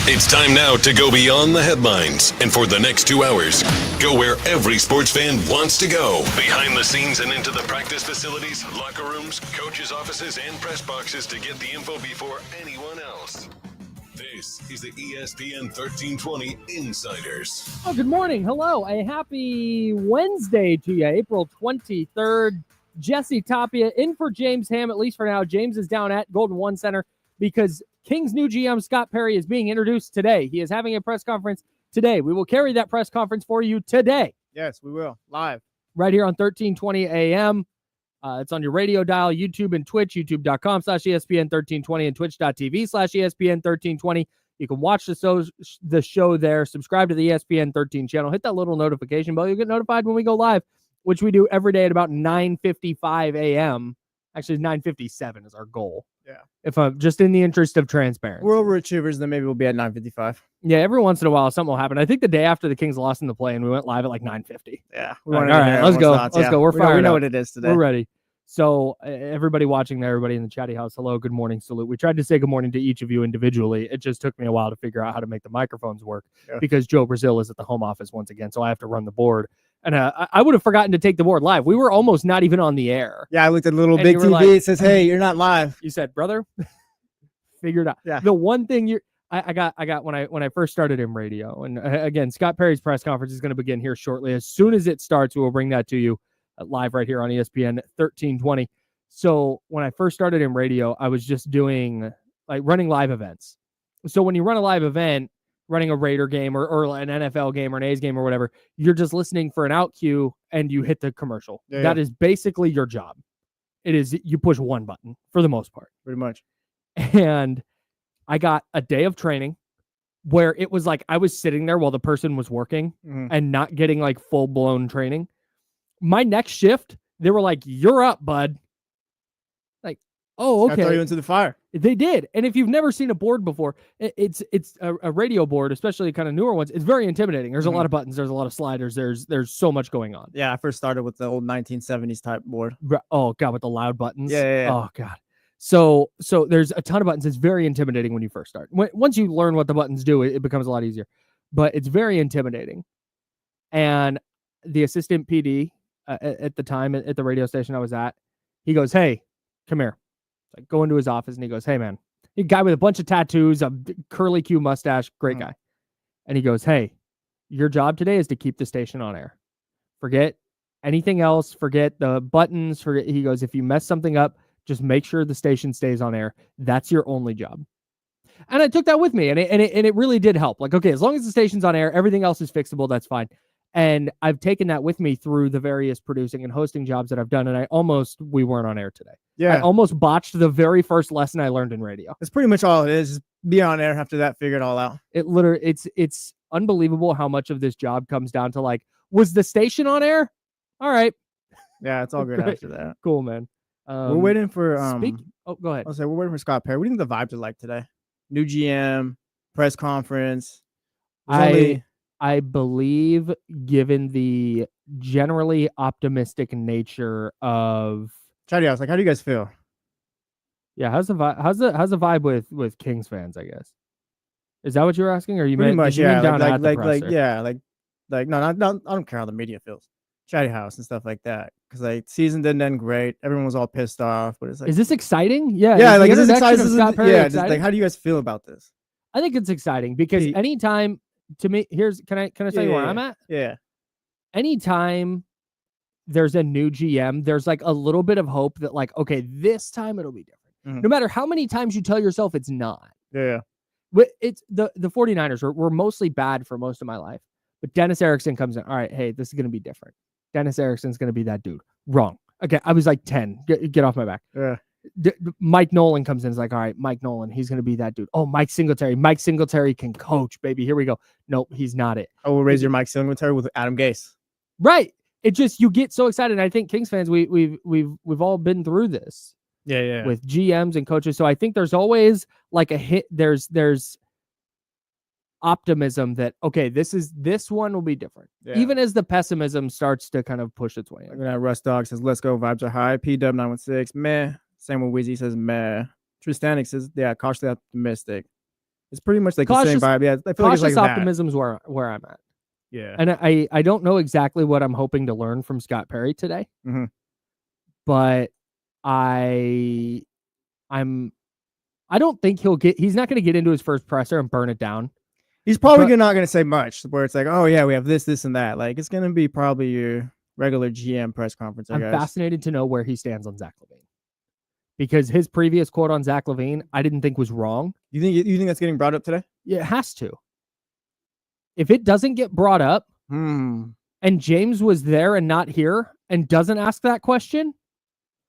It's time now to go beyond the headlines. And for the next 2 hours, go where every sports fan wants to go. Behind the scenes and into the practice facilities, locker rooms, coaches' offices, and press boxes to get the info before anyone else. This is the ESPN 1320 Insiders. Oh, good morning. Hello. A happy Wednesday to you, April 23rd. Jesse Tapia in for James Ham, at least for now. James is down at Golden One Center because Kings' new GM, Scott Perry, is being introduced today. He is having a press conference today. We will carry that press conference for you today. Yes, we will. Live. Right here on 1320 AM. It's on your radio dial, YouTube and Twitch, youtube.com/ESPN 1320 and twitch.tv/ESPN 1320. You can watch the show there. Subscribe to the ESPN 13 channel. Hit that little notification bell. You'll get notified when we go live, which we do every day at about 9:55 a.m. Actually, 9:57 is our goal. Yeah. If I'm just in the interest of transparency. We're overachievers, then maybe we'll be at 9:55. Yeah, every once in a while something will happen. I think the day after the Kings lost in the play, and we went live at like 9:50. Yeah. All right, let's go. Let's go. We're fired up. We know what it is today. We're ready. So everybody watching there, everybody in the chatty house, hello, good morning, salute. We tried to say good morning to each of you individually. It just took me a while to figure out how to make the microphones work because Joe Brazil is at the home office once again, so I have to run the board. And I would have forgotten to take the board live. We were almost not even on the air. Yeah, I looked at the little big TV. Like, it says, "Hey, you're not live." You said, "Brother, figure it out." Yeah. The one thing I got when I first started in radio, and again, Scott Perry's press conference is going to begin here shortly. As soon as it starts, we will bring that to you live right here on ESPN 1320. So when I first started in radio, I was just doing running live events. So when you run a live event, running a Raider game or an NFL game or an A's game or whatever, you're just listening for an out cue and you hit the commercial. Yeah, that is basically your job. It is, you push one button for the most part. Pretty much. And I got a day of training where it was like I was sitting there while the person was working and not getting like full blown training. My next shift, they were like, "You're up, bud." Like, oh, okay. I throw you into the fire. They did. And if you've never seen a board before, it's a radio board, especially kind of newer ones. It's very intimidating. There's a lot of buttons. There's a lot of sliders. There's so much going on. Yeah, I first started with the old 1970s type board. Oh, God, with the loud buttons. Yeah. Oh, God. So there's a ton of buttons. It's very intimidating when you first start. Once you learn what the buttons do, it becomes a lot easier. But it's very intimidating. And the assistant PD at the time at the radio station I was at, he goes, "Hey, come here." I go into his office and he goes, "Hey, man," a guy with a bunch of tattoos, a curly Q mustache, great guy. And he goes, "Hey, your job today is to keep the station on air. Forget anything else. Forget the buttons. He goes, if you mess something up, just make sure the station stays on air. That's your only job." And I took that with me, and it really did help. Like, okay, as long as the station's on air, everything else is fixable. That's fine. And I've taken that with me through the various producing and hosting jobs that I've done. And we weren't on air today. Yeah. I almost botched the very first lesson I learned in radio. That's pretty much all it is. Just be on air. After that, figure it all out. It's unbelievable how much of this job comes down to like, was the station on air? All right. Yeah, it's all good after that. Cool, man. We're waiting for go ahead. I'll say we're waiting for Scott Perry. What do you think the vibes are like today? New GM, press conference. I believe, given the generally optimistic nature of Chatty House, like, how do you guys feel? Yeah, how's the vibe with Kings fans? I guess, is that what you're asking? Or you pretty meant, much? you Yeah, down at the no, I don't care how the media feels. Chatty House and stuff like that, because like season didn't end great. Everyone was all pissed off. But it's like, is this exciting? Yeah, yeah, like, is this exciting? Yeah, just, like, how do you guys feel about this? I think it's exciting because anytime. To me, can I tell you where I'm at? Yeah. Anytime there's a new GM, there's like a little bit of hope that like, okay, this time it'll be different. No matter how many times you tell yourself it's not. Yeah. But it's the 49ers were mostly bad for most of my life. But Dennis Erickson comes in. All right, hey, this is going to be different. Dennis Erickson's going to be that dude. Wrong. Okay, I was like 10. Get off my back. Yeah. Mike Nolan comes in. It's like, all right, Mike Nolan, he's going to be that dude. Oh, Mike Singletary can coach, baby. Here we go. Nope, he's not it. Oh, we'll raise your Mike Singletary with Adam Gase. Right. It just, you get so excited. And I think Kings fans, we've all been through this. Yeah. With GMs and coaches. So I think there's always like a hit. There's optimism that, okay, this one will be different. Yeah. Even as the pessimism starts to kind of push its way in. Russ Dog says, "Let's go. Vibes are high." PW916, meh. Same with Wizzy says, meh. Tristanic says, yeah, cautiously optimistic. It's pretty much like the same vibe. Yeah, I feel like it's like cautious optimism is where I'm at. Yeah. And I don't know exactly what I'm hoping to learn from Scott Perry today, but I don't think he's not going to get into his first presser and burn it down. He's probably not going to say much where it's like, oh yeah, we have this and that. Like it's going to be probably your regular GM press conference. I'm fascinated to know where he stands on Zach LaVine, because his previous quote on Zach LaVine, I didn't think was wrong. You think that's getting brought up today? Yeah, it has to. If it doesn't get brought up, and James was there and not here and doesn't ask that question,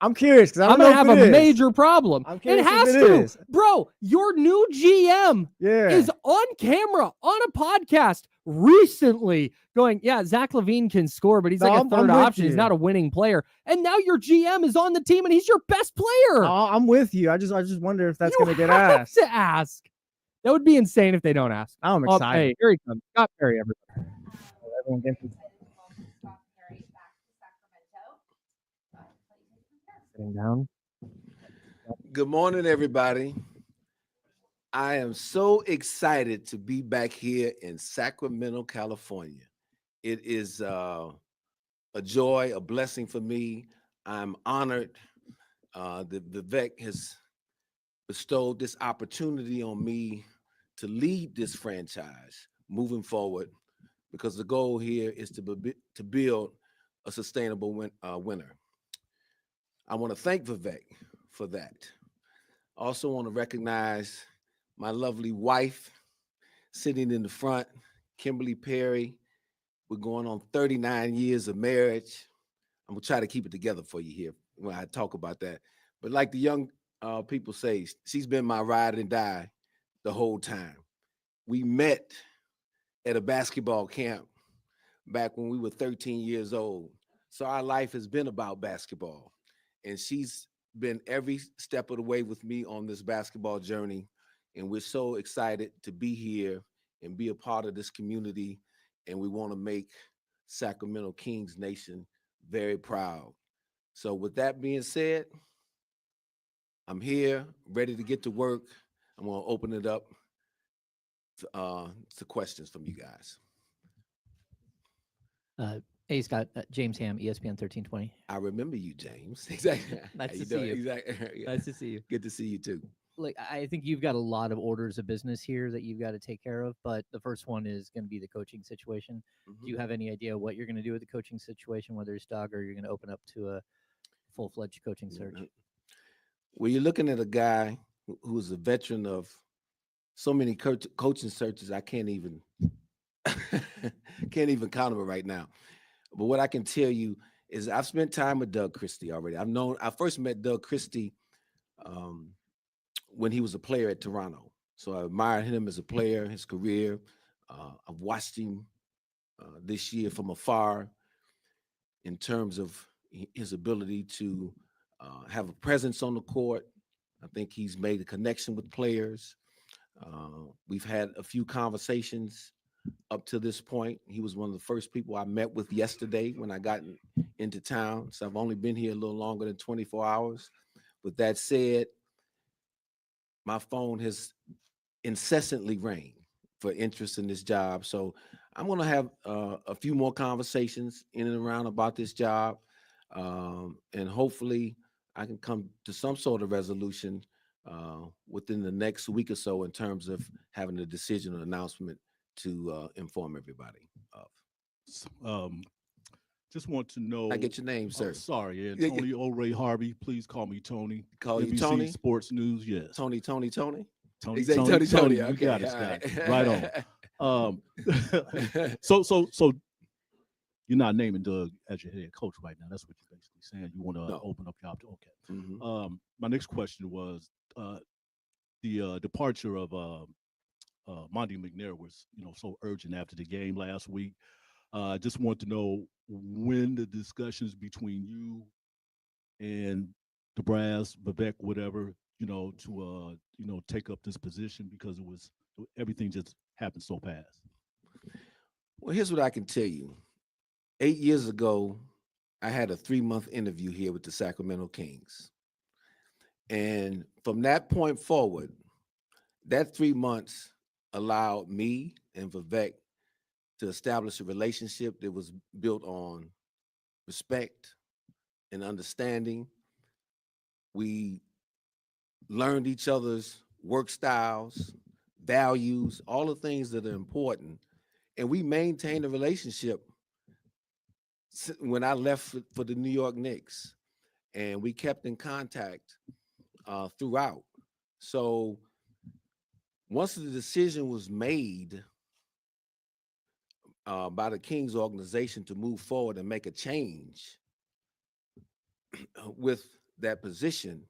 I'm curious because I'm gonna have a major problem. It has to, bro. Your new GM is on camera on a podcast recently going, yeah, Zach LaVine can score, but he's like a third option. He's not a winning player. And now your GM is on the team and he's your best player. I'm with you. I just wonder if that's gonna get asked. To ask. That would be insane if they don't ask. I'm excited. Hey, here he comes. Scott Perry, everybody. Everyone gets it. Sitting down. Good morning, everybody. I am so excited to be back here in Sacramento, California. It is a joy, a blessing for me. I'm honored that Vivek has bestowed this opportunity on me to lead this franchise moving forward, because the goal here is to build a sustainable winner. I want to thank Vivek for that. I also want to recognize my lovely wife sitting in the front, Kimberly Perry. We're going on 39 years of marriage. I'm going to try to keep it together for you here when I talk about that. But like the young people say, she's been my ride and die the whole time. We met at a basketball camp back when we were 13 years old. So our life has been about basketball. And she's been every step of the way with me on this basketball journey. And we're so excited to be here and be a part of this community. And we want to make Sacramento Kings Nation very proud. So with that being said, I'm here, ready to get to work. I'm going to open it up to questions from you guys. Hey, Scott. James Ham, ESPN 1320. I remember you, James. Exactly. Nice to see you. Exactly. Nice to see you. Good to see you, too. Like, I think you've got a lot of orders of business here that you've got to take care of, but the first one is going to be the coaching situation. Mm-hmm. Do you have any idea what you're going to do with the coaching situation, whether it's Doug or you're going to open up to a full-fledged coaching search? Mm-hmm. Well, you're looking at a guy who's a veteran of so many coaching searches, I can't even count them right now. But what I can tell you is I've spent time with Doug Christie already. I first met Doug Christie when he was a player at Toronto. So I admired him as a player, his career. I've watched him this year from afar in terms of his ability to have a presence on the court. I think he's made a connection with players. We've had a few conversations up to this point. He was one of the first people I met with yesterday when I got into town. So I've only been here a little longer than 24 hours. With that said, my phone has incessantly rang for interest in this job. So I'm going to have a few more conversations in and around about this job. And hopefully I can come to some sort of resolution within the next week or so in terms of having a decision or announcement to inform everybody of. Just want to know. I get your name, sir. Sorry, yeah, Tony O'Ray Harvey. Please call me Tony. Call NBC you Tony. Sports News, yes. Tony. Tony. Tony. Okay. You got it, Scott. Right on. So you're not naming Doug as your head coach right now. That's what you're basically saying. You want to open up your option. Okay. Mm-hmm. My next question was the departure of Monty McNair was, so urgent after the game last week. I just want to know when the discussions between you and the brass, Vivek, whatever, to take up this position, because everything just happened so fast. Well, here's what I can tell you. 8 years ago, I had a 3-month interview here with the Sacramento Kings. And from that point forward, that 3 months allowed me and Vivek to establish a relationship that was built on respect and understanding. We learned each other's work styles, values, all the things that are important. And we maintained a relationship when I left for the New York Knicks. And we kept in contact throughout. So once the decision was made by the Kings organization to move forward and make a change with that position,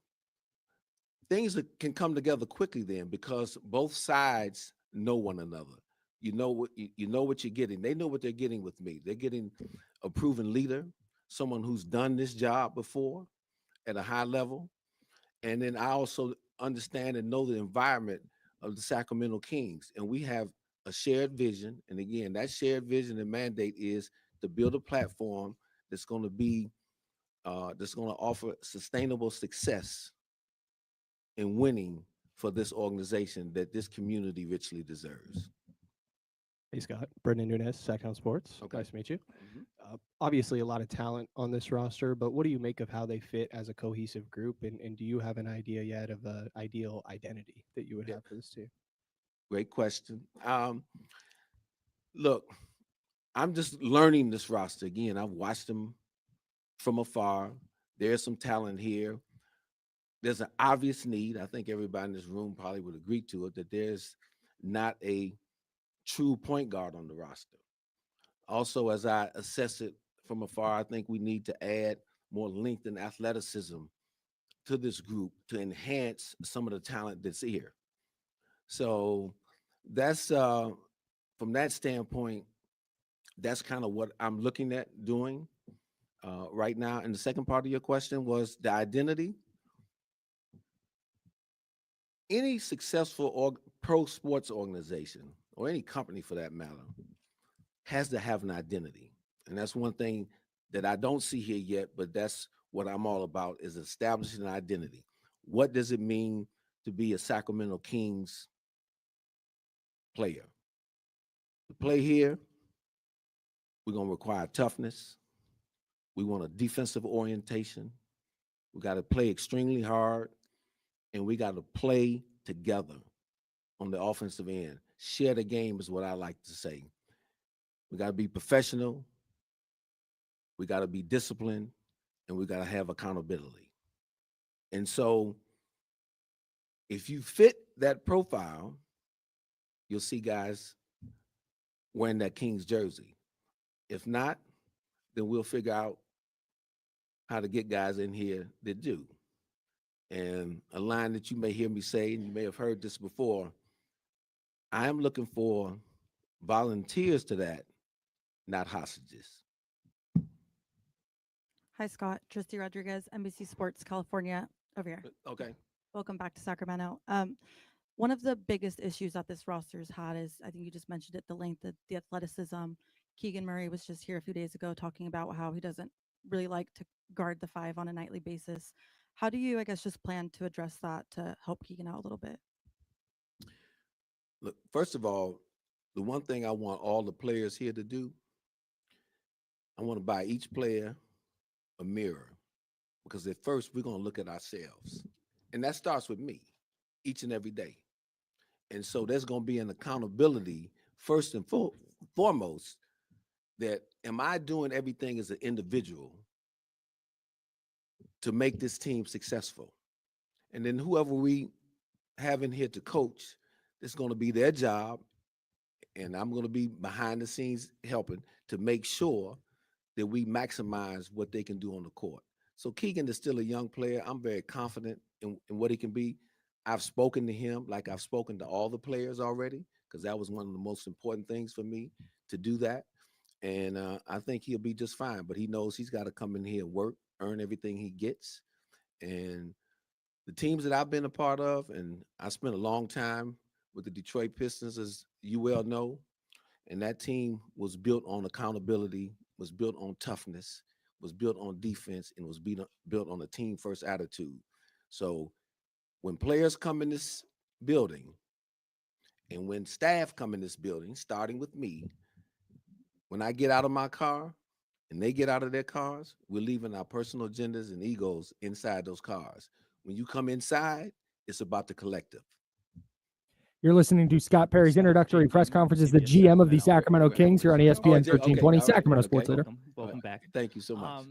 things can come together quickly then, because both sides know one another. You know what you're getting. They know what they're getting with me. They're getting a proven leader, someone who's done this job before at a high level. And then I also understand and know the environment of the Sacramento Kings. And we have a shared vision. And again, that shared vision and mandate is to build a platform that's going to offer sustainable success in winning for this organization that this community richly deserves. Hey, Scott. Brendan Nunez, Sactown Sports. Okay. Nice to meet you. Mm-hmm. Obviously, a lot of talent on this roster, but what do you make of how they fit as a cohesive group? And do you have an idea yet of an ideal identity that you would have for this team? Great question. Look, I'm just learning this roster. Again, I've watched them from afar. There's some talent here. There's an obvious need. I think everybody in this room probably would agree to it, that there's not a true point guard on the roster. Also, as I assess it from afar, I think we need to add more length and athleticism to this group to enhance some of the talent that's here. So that's from that standpoint, that's kind of what I'm looking at doing right now. And the second part of your question was the identity. Any successful pro sports organization, or any company for that matter, has to have an identity. And that's one thing that I don't see here yet, but that's what I'm all about, is establishing an identity. What does it mean to be a Sacramento Kings player? To play here, we're going to require toughness. We want a defensive orientation. We got to play extremely hard, and we got to play together on the offensive end. Share the game is what I like to say. We got to be professional. We got to be disciplined, and we got to have accountability. And so if you fit that profile, you'll see guys wearing that Kings jersey. If not, then we'll figure out how to get guys in here that do. And a line that you may hear me say, and you may have heard this before, I am looking for volunteers to that, not hostages. Hi, Scott. Tristy Rodriguez, NBC Sports, California, over here. Okay. Welcome back to Sacramento. One of the biggest issues that this roster's had is, I think you just mentioned it, the length, the athleticism. Keegan Murray was just here a few days ago talking about how he doesn't really like to guard the five on a nightly basis. How do you, I guess, just plan to address that to help Keegan out a little bit? Look, first of all, the one thing I want all the players here to do, I want to buy each player a mirror, because at first we're going to look at ourselves. And that starts with me each and every day. And so there's going to be an accountability first and foremost, that am I doing everything as an individual to make this team successful? And then whoever we have in here to coach, it's going to be their job, and I'm going to be behind the scenes helping to make sure that we maximize what they can do on the court. So Keegan is still a young player. I'm very confident in what he can be. I've spoken to him like I've spoken to all the players already, because that was one of the most important things for me to do that. And I think he'll be just fine, but he knows he's got to come in here and work, earn everything he gets. And the teams that I've been a part of, and I spent a long time with the Detroit Pistons, as you well know, and that team was built on accountability, was built on toughness, was built on defense, and was built on a team-first attitude. So when players come in this building, And when staff come in this building, starting with me, when I get out of my car and they get out of their cars, we're leaving our personal agendas and egos inside those cars. When you come inside, it's about the collective. You're listening to Scott Perry's introductory press conference as the GM of the Sacramento Kings here on ESPN 1320 Sacramento Sports Leader. Welcome back. Thank you so much.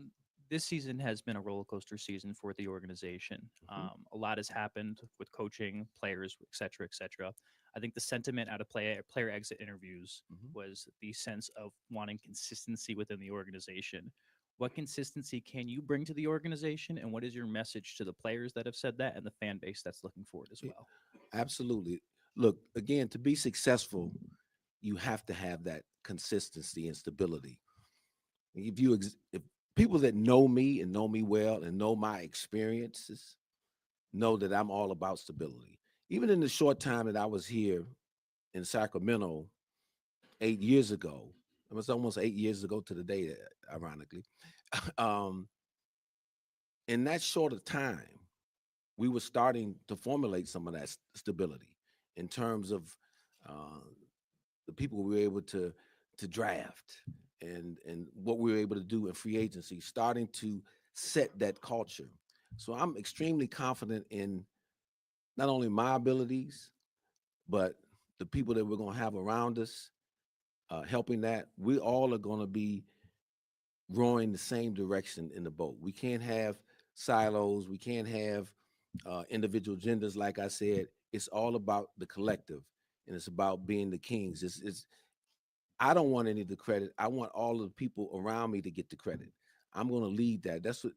This season has been a roller coaster season for the organization. A lot has happened with coaching, players, et cetera, et cetera. I think the sentiment out of player exit interviews was the sense of wanting consistency within the organization. What consistency can you bring to the organization, and what is your message to the players that have said that and the fan base that's looking forward as well? Absolutely. Look, again, to be successful, you have to have that consistency and stability. If people that know me and know me well and know my experiences know that I'm all about stability. Even in the short time that I was here in Sacramento 8 years ago, it was almost 8 years ago to the day, ironically. In that short of time, we were starting to formulate some of that stability in terms of the people we were able to draft and what we were able to do in free agency, starting to set that culture. So I'm extremely confident in not only my abilities, but the people that we're going to have around us helping that. We all are going to be rowing the same direction in the boat. We can't have silos. We can't have individual agendas. Like I said, it's all about the collective, and it's about being the Kings. I don't want any of the credit. I want all of the people around me to get the credit. I'm going to lead that. That's what,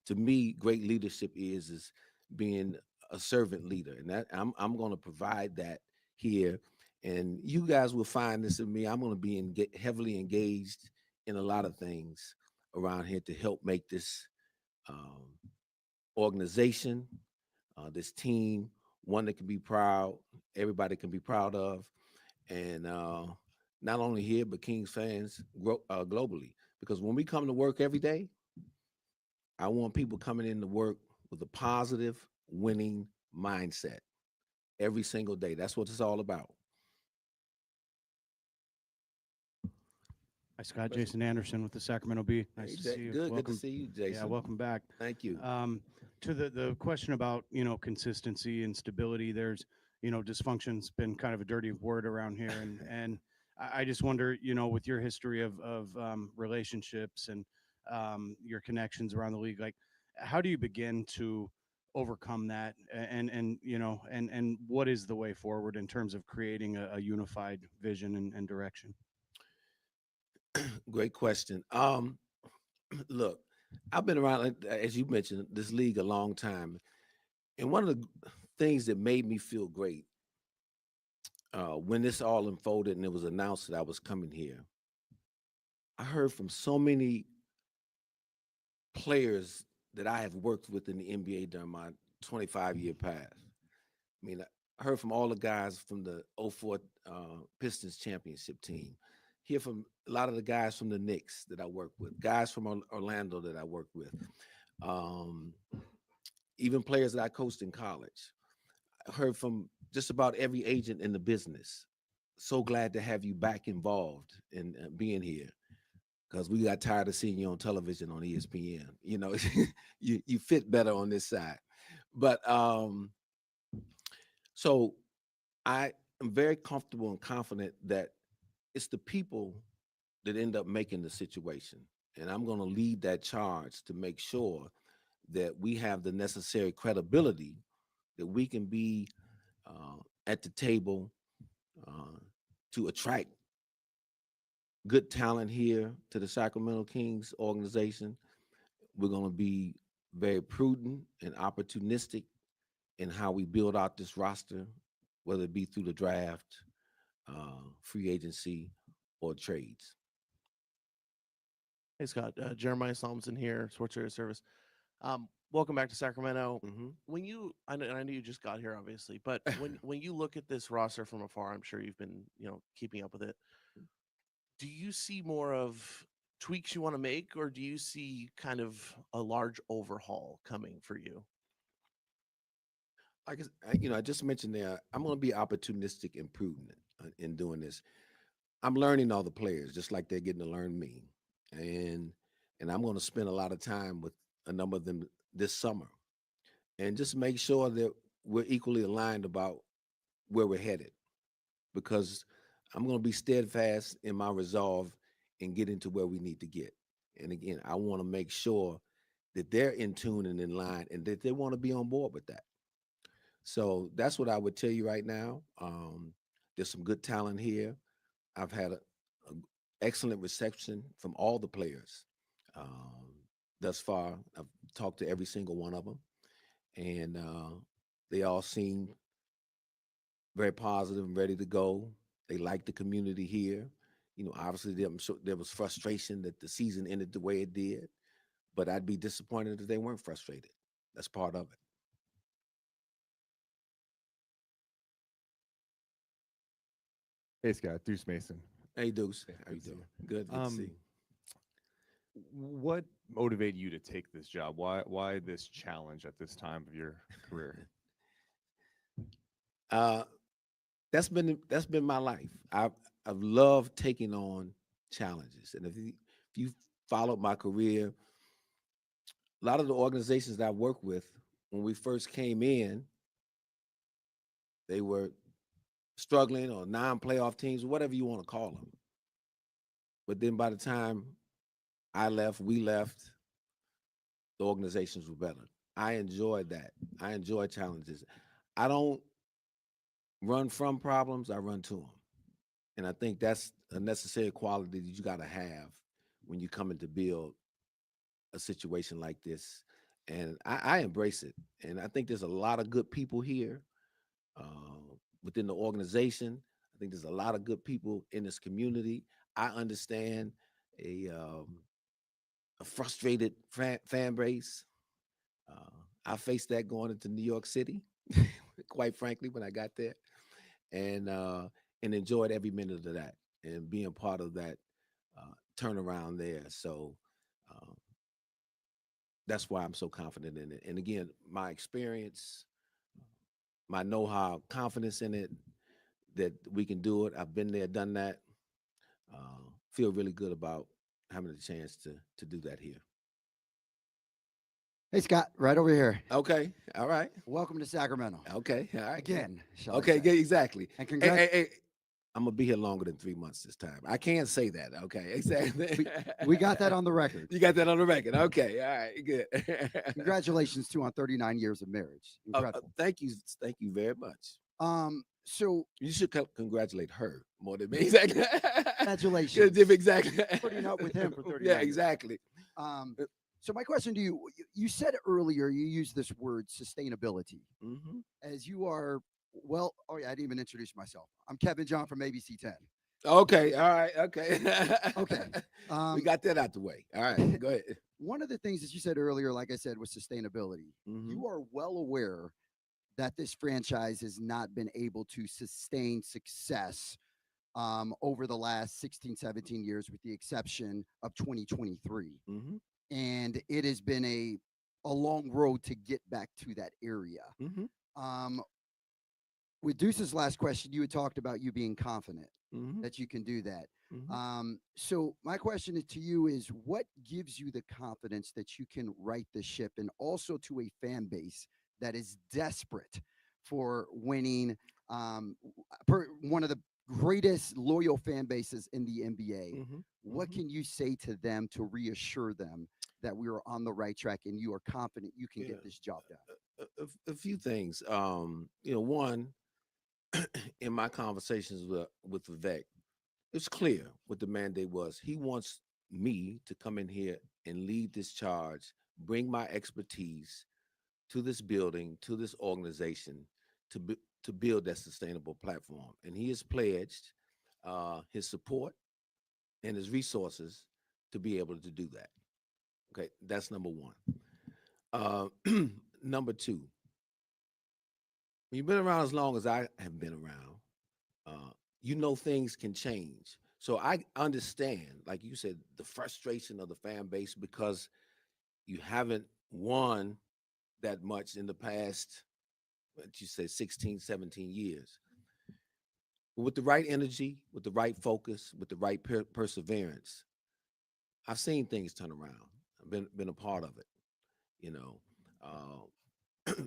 to me, great leadership is being a servant leader, and that I'm going to provide that here. And you guys will find this in me. I'm going to be heavily engaged in a lot of things around here to help make this organization, this team, one that can be proud, everybody can be proud of, and not only here, but Kings fans globally. Because when we come to work every day, I want people coming in to work with a positive, winning mindset every single day. That's what it's all about. Hi, Scott. Jason Anderson with the Sacramento Bee. Nice to see you. Good to see you, Jason. Yeah, welcome back. Thank you. To the question about, consistency and stability, there's, dysfunction's been kind of a dirty word around here. And I just wonder, with your history of relationships and your connections around the league, like, how do you begin to overcome that? And what is the way forward in terms of creating a unified vision and direction? Great question. Look, I've been around, as you mentioned, this league a long time. And one of the things that made me feel great when this all unfolded and it was announced that I was coming here, I heard from so many players that I have worked with in the NBA during my 25-year past. I mean, I heard from all the guys from the 04 Pistons championship team. Hear from a lot of the guys from the Knicks that I work with, guys from Orlando that I work with, even players that I coached in college. I heard from just about every agent in the business. So glad to have you back involved in being here, because we got tired of seeing you on television on ESPN. You fit better on this side. But so I am very comfortable and confident that it's the people that end up making the situation. And I'm going to lead that charge to make sure that we have the necessary credibility that we can be at the table to attract good talent here to the Sacramento Kings organization. We're going to be very prudent and opportunistic in how we build out this roster, whether it be through the draft, free agency, or trades. Hey, Scott. Jeremiah Solomson here, Sports Radio Service. Welcome back to Sacramento. Mm-hmm. I know you just got here, obviously, but when you look at this roster from afar, I'm sure you've been, keeping up with it. Do you see more of tweaks you want to make, or do you see kind of a large overhaul coming for you? I just mentioned there, I'm going to be opportunistic and prudent in doing this. I'm learning all the players just like they're getting to learn me, and I'm going to spend a lot of time with a number of them this summer, and just make sure that we're equally aligned about where we're headed, because I'm going to be steadfast in my resolve in getting to where we need to get. And again, I want to make sure that they're in tune and in line, and that they want to be on board with that. So that's what I would tell you right now. There's some good talent here. I've had a excellent reception from all the players thus far. I've talked to every single one of them, and they all seem very positive and ready to go. They like the community here. Obviously, I'm sure there was frustration that the season ended the way it did, but I'd be disappointed if they weren't frustrated. That's part of it. Hey, Scott, Deuce Mason. Hey, Deuce. Hey, How you good to see doing? you. Good to see you. What motivated you to take this job? Why this challenge at this time of your career? That's been my life. I've loved taking on challenges, and if you followed my career, a lot of the organizations that I worked with when we first came in, they were struggling or non-playoff teams, whatever you want to call them. But then by the time we left, the organizations were better. I enjoyed that. I enjoy challenges. I don't run from problems, I run to them. And I think that's a necessary quality that you got to have when you come in to build a situation like this. And I embrace it. And I think there's a lot of good people here within the organization. I think there's a lot of good people in this community. I understand a frustrated fan base. I faced that going into New York City, quite frankly, when I got there, and enjoyed every minute of that and being part of that turnaround there. So that's why I'm so confident in it. And again, my experience, my know-how, confidence in it, that we can do it. I've been there, done that. Feel really good about having the chance to do that here. Hey, Scott, right over here. Okay, all right. Welcome to Sacramento. Okay, all right. Again, shall I okay, say. exactly. And Hey, congrats. hey, I'm gonna be here longer than 3 months this time. I can't say that. Okay, exactly. We got that on the record. You got that on the record. Okay, all right, good. Congratulations, too, on 39 years of marriage. Incredible. Thank you very much. So you should congratulate her more than me. Exactly. Congratulations. Exactly. Putting up with him for 39 Yeah, years. exactly. So my question to you, you said earlier, you used this word sustainability. Mm-hmm. As you are, well, oh yeah, I didn't even introduce myself. I'm Kevin John from ABC 10. Okay, all right, okay. Okay. We got that out the way. All right, go ahead. One of the things that you said earlier, like I said, was sustainability. Mhm. You are well aware that this franchise has not been able to sustain success over the last 16, 17 years, with the exception of 2023. Mhm. And it has been a long road to get back to that area. Mhm. With Deuce's last question, you had talked about you being confident Mhm. that you can do that. Mhm. So my question to you is, what gives you the confidence that you can right the ship, and also to a fan base that is desperate for winning, one of the greatest loyal fan bases in the NBA? Mhm. What can you say to them to reassure them that we are on the right track and you are confident you can get this job done? A few things. One, in my conversations with Vivek, it's clear what the mandate was. He wants me to come in here and lead this charge, bring my expertise to this building, to this organization, to build that sustainable platform. And he has pledged his support and his resources to be able to do that. Okay, that's number one. Number two, when you've been around as long as I have been around, things can change. So I understand, like you said, the frustration of the fan base because you haven't won that much in the past what you said, 16, 17 years. With the right energy, with the right focus, with the right perseverance, I've seen things turn around. I've been a part of it. You know,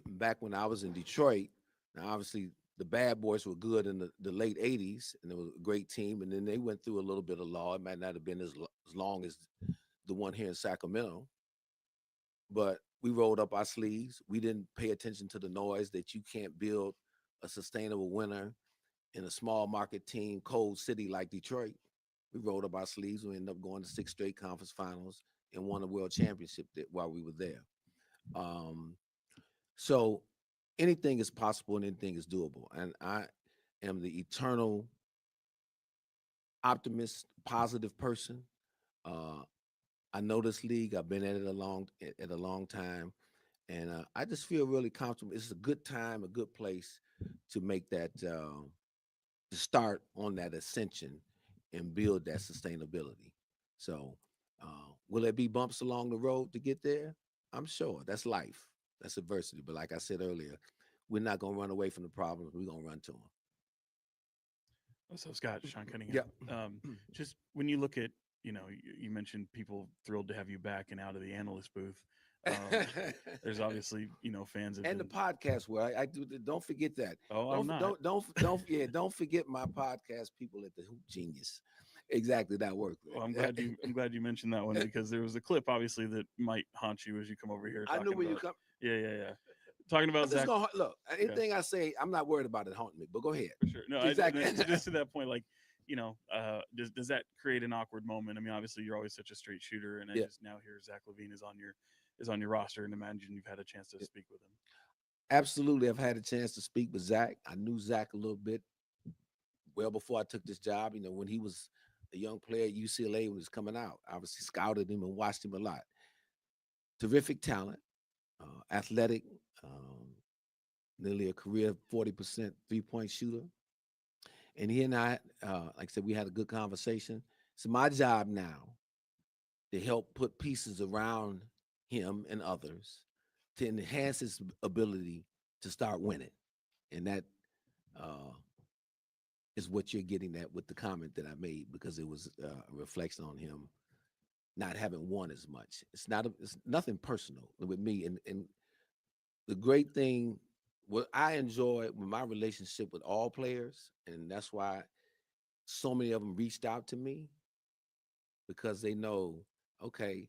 back when I was in Detroit, now obviously the Bad Boys were good in the late 80s, and it was a great team. And then they went through a little bit of law. It might not have been as long as the one here in Sacramento, but we rolled up our sleeves. We didn't pay attention to the noise that you can't build a sustainable winner in a small market team, cold city like Detroit. We rolled up our sleeves. We ended up going to 6 straight conference finals and won a world championship while we were there. So anything is possible and anything is doable. And I am the eternal optimist, positive person. I know this league. I've been at it a long time, and I just feel really comfortable. It's a good time, a good place to make that to start on that ascension and build that sustainability. So, will there be bumps along the road to get there? I'm sure. That's life. That's adversity. But like I said earlier, we're not going to run away from the problems. We're going to run to them. So Scott, Sean Cunningham. Yeah. Just when you look at, you mentioned people thrilled to have you back and out of the analyst booth. There's obviously, fans of and the podcast where I do. Don't forget that. Oh, don't, I'm not. Don't forget my podcast people at the Hoop Genius. Exactly, that worked. Well, I'm glad you mentioned that one, because there was a clip obviously that might haunt you as you come over here. I knew when you come. Yeah. Talking about Zach. Look, anything I say, I'm not worried about it haunting me. But go ahead. For sure. No, exactly. Just to that point, like, does that create an awkward moment? I mean, obviously you're always such a straight shooter, and I just now hear Zach LaVine is on your roster, and imagine you've had a chance to speak with him. Absolutely, I've had a chance to speak with Zach. I knew Zach a little bit well before I took this job. When he was a young player at UCLA when he was coming out, I obviously scouted him and watched him a lot. Terrific talent, athletic, nearly a career 40% 3-point shooter. And he and I, like I said, we had a good conversation. It's my job now to help put pieces around him and others to enhance his ability to start winning. And that is what you're getting at with the comment that I made, because it was a reflection on him not having won as much. It's nothing personal with me. And the great thing, what I enjoy with my relationship with all players, and that's why so many of them reached out to me, because they know, okay,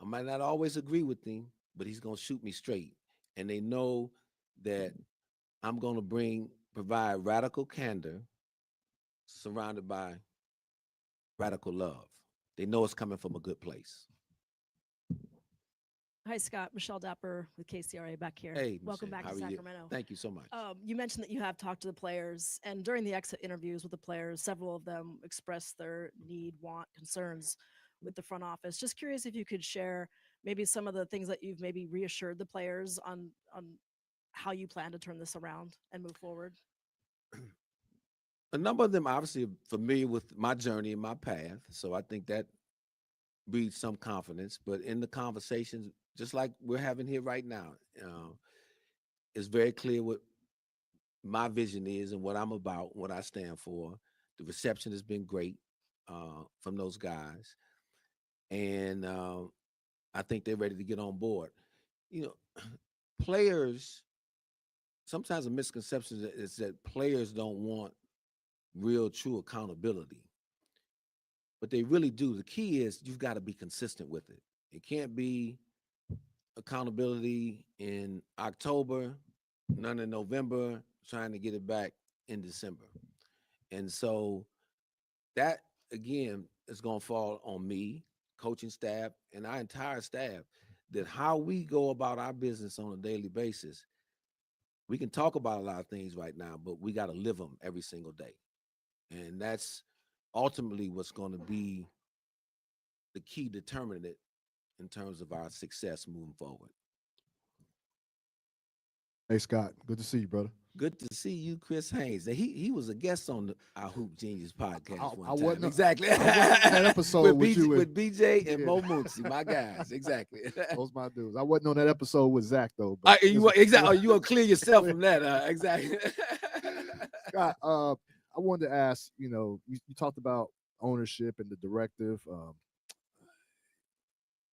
I might not always agree with him, but he's going to shoot me straight. And they know that I'm going to provide radical candor surrounded by radical love. They know it's coming from a good place. Hi, Scott. Michelle Dapper with KCRA back here. Hey, welcome Michelle. back to Sacramento. Thank you so much. You mentioned that you have talked to the players, and during the exit interviews with the players, several of them expressed their need, want, concerns with the front office. Just curious if you could share maybe some of the things that you've maybe reassured the players on how you plan to turn this around and move forward. A number of them obviously are familiar with my journey and my path, so I think that breeds some confidence. But in the conversations, just like we're having here right now, it's very clear what my vision is and what I'm about, what I stand for. The reception has been great from those guys, and I think they're ready to get on board. Players, sometimes a misconception is that players don't want real, true accountability, but they really do. The key is you've got to be consistent with it. It can't be accountability in October, none in November, trying to get it back in December. And so that, again, is going to fall on me, coaching staff, and our entire staff, that how we go about our business on a daily basis. We can talk about a lot of things right now, but we got to live them every single day. And that's ultimately what's going to be the key determinant in terms of our success moving forward. Hey, Scott, good to see you, brother. Good to see you, Chris Haynes. He was a guest on our Hoop Genius podcast one I time. wasn't Exactly. I wasn't on that episode with you with BJ and yeah. Mo Muncy, my guys. Exactly. Those my dudes. I wasn't on that episode with Zach though. But Exactly. Oh, you gonna clear yourself from that? Exactly. Scott, I wanted to ask. You talked about ownership and the directive.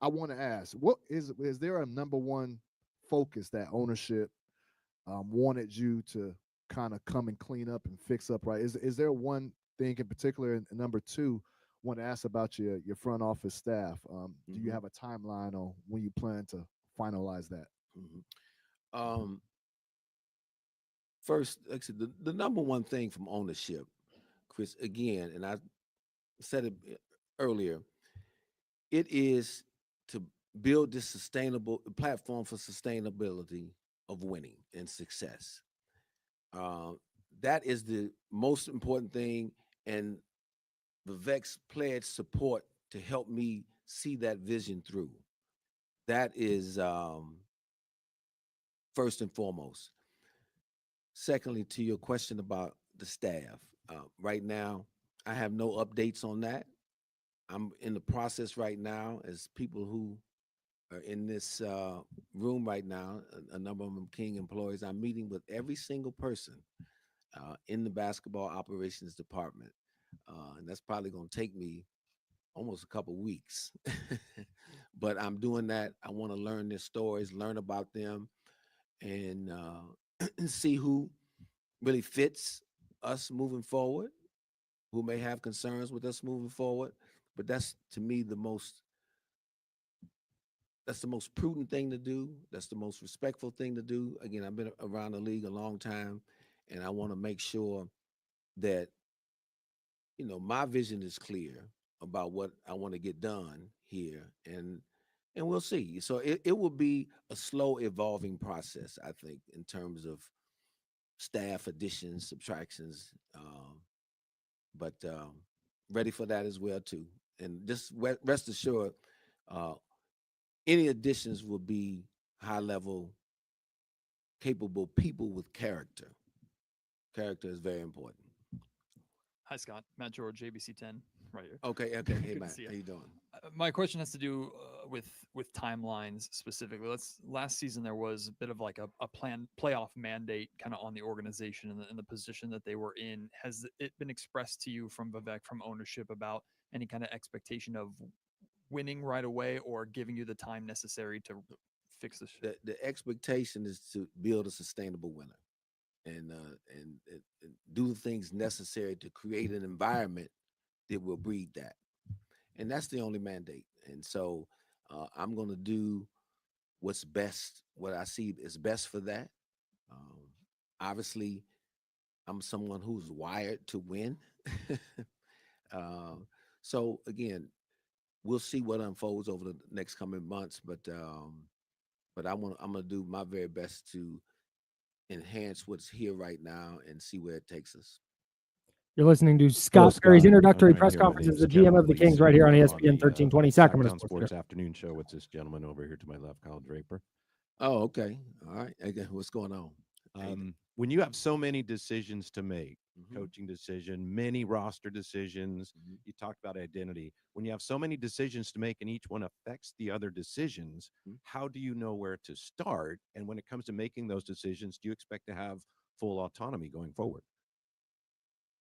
I want to ask, what is there a number one focus that ownership wanted you to kind of come and clean up and fix up? Right? Is there one thing in particular? And number two, want to ask about your front office staff. Do you have a timeline on when you plan to finalize that? First, like I said, the number one thing from ownership, Chris, again, and I said it earlier, it is to build this sustainable platform for sustainability of winning and success. That is the most important thing, and Vivek's pledged support to help me see that vision through. That is first and foremost. Secondly, to your question about the staff, right now, I have no updates on that. I'm in the process right now as people who are in this room right now, a number of them King employees. I'm meeting with every single person in the basketball operations department. And that's probably going to take me almost a couple weeks. But I'm doing that. I want to learn their stories, learn about them, and see who really fits us moving forward, who may have concerns with us moving forward. But that's, to me, that's the most prudent thing to do. That's the most respectful thing to do. Again, I've been around the league a long time, and I want to make sure that, my vision is clear about what I want to get done here, and we'll see. So it will be a slow evolving process, I think, in terms of staff additions, subtractions, but ready for that as well too. And just rest assured, uh, any additions will be high level, capable people with character. Character is very important. Hi, Scott. Matt George, ABC 10, right here. Okay. Hey, Good to Matt, see how you doing? My question has to do with timelines specifically. Last season there was a bit of like a planned playoff mandate kind of on the organization and the position that they were in. Has it been expressed to you from Vivek, from ownership, about any kind of expectation of winning right away or giving you the time necessary to fix this? The expectation is to build a sustainable winner, and do the things necessary to create an environment that will breed that. And that's the only mandate. And so I'm going to do what's best, what I see is best for that. Obviously, I'm someone who's wired to win. So again, we'll see what unfolds over the next coming months. But I'm gonna do my very best to enhance what's here right now and see where it takes us. You're listening to Scott Perry's introductory press conference as the GM of the Kings right here on ESPN 1320 Sacramento Sports Afternoon Show. What's this gentleman over here to my left, Kyle Draper? Oh, okay. All right. Again, what's going on? When you have so many decisions to make, coaching decision, many roster decisions, you talked about identity. When you have so many decisions to make and each one affects the other decisions, how do you know where to start? And when it comes to making those decisions, do you expect to have full autonomy going forward?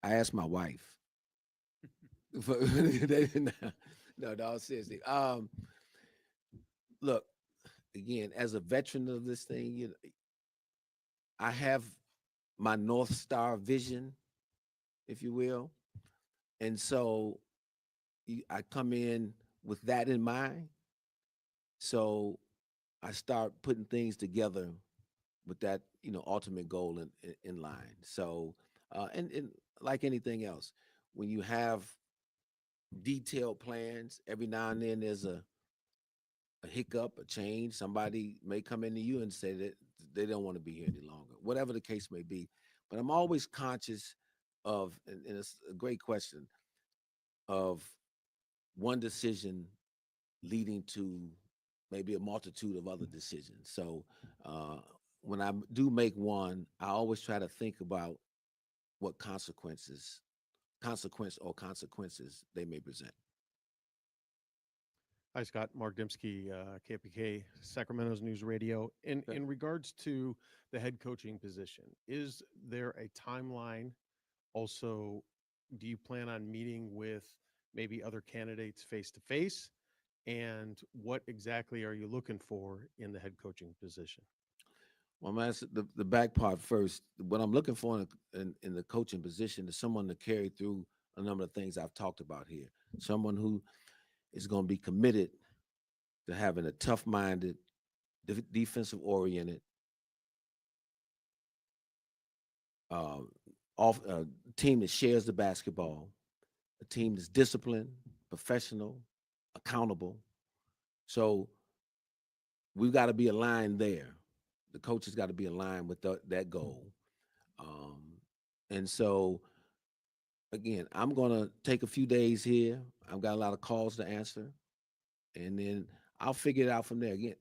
I asked my wife. No, seriously. Look, again, as a veteran of this thing, I have my North Star vision, if you will. And so I come in with that in mind. So I start putting things together with that, ultimate goal in line. So, and like anything else, when you have detailed plans, every now and then there's a hiccup, a change. Somebody may come into you and say that they don't want to be here any longer, whatever the case may be. But I'm always conscious of, and it's a great question, of one decision leading to maybe a multitude of other decisions. So when I do make one, I always try to think about what consequences they may present. Hi, Scott. Mark Dembski, KPK, Sacramento's News Radio. In regards to the head coaching position, is there a timeline? Also, do you plan on meeting with maybe other candidates face to face? And what exactly are you looking for in the head coaching position? Well, I'm answer the back part first. What I'm looking for in the coaching position is someone to carry through a number of things I've talked about here. Someone who is going to be committed to having a tough-minded, defensive-oriented, team that shares the basketball, a team that's disciplined, professional, accountable. So we've got to be aligned there. The coaches got to be aligned with that goal. And so, again, I'm going to take a few days here. I've got a lot of calls to answer. And then I'll figure it out from there. Again,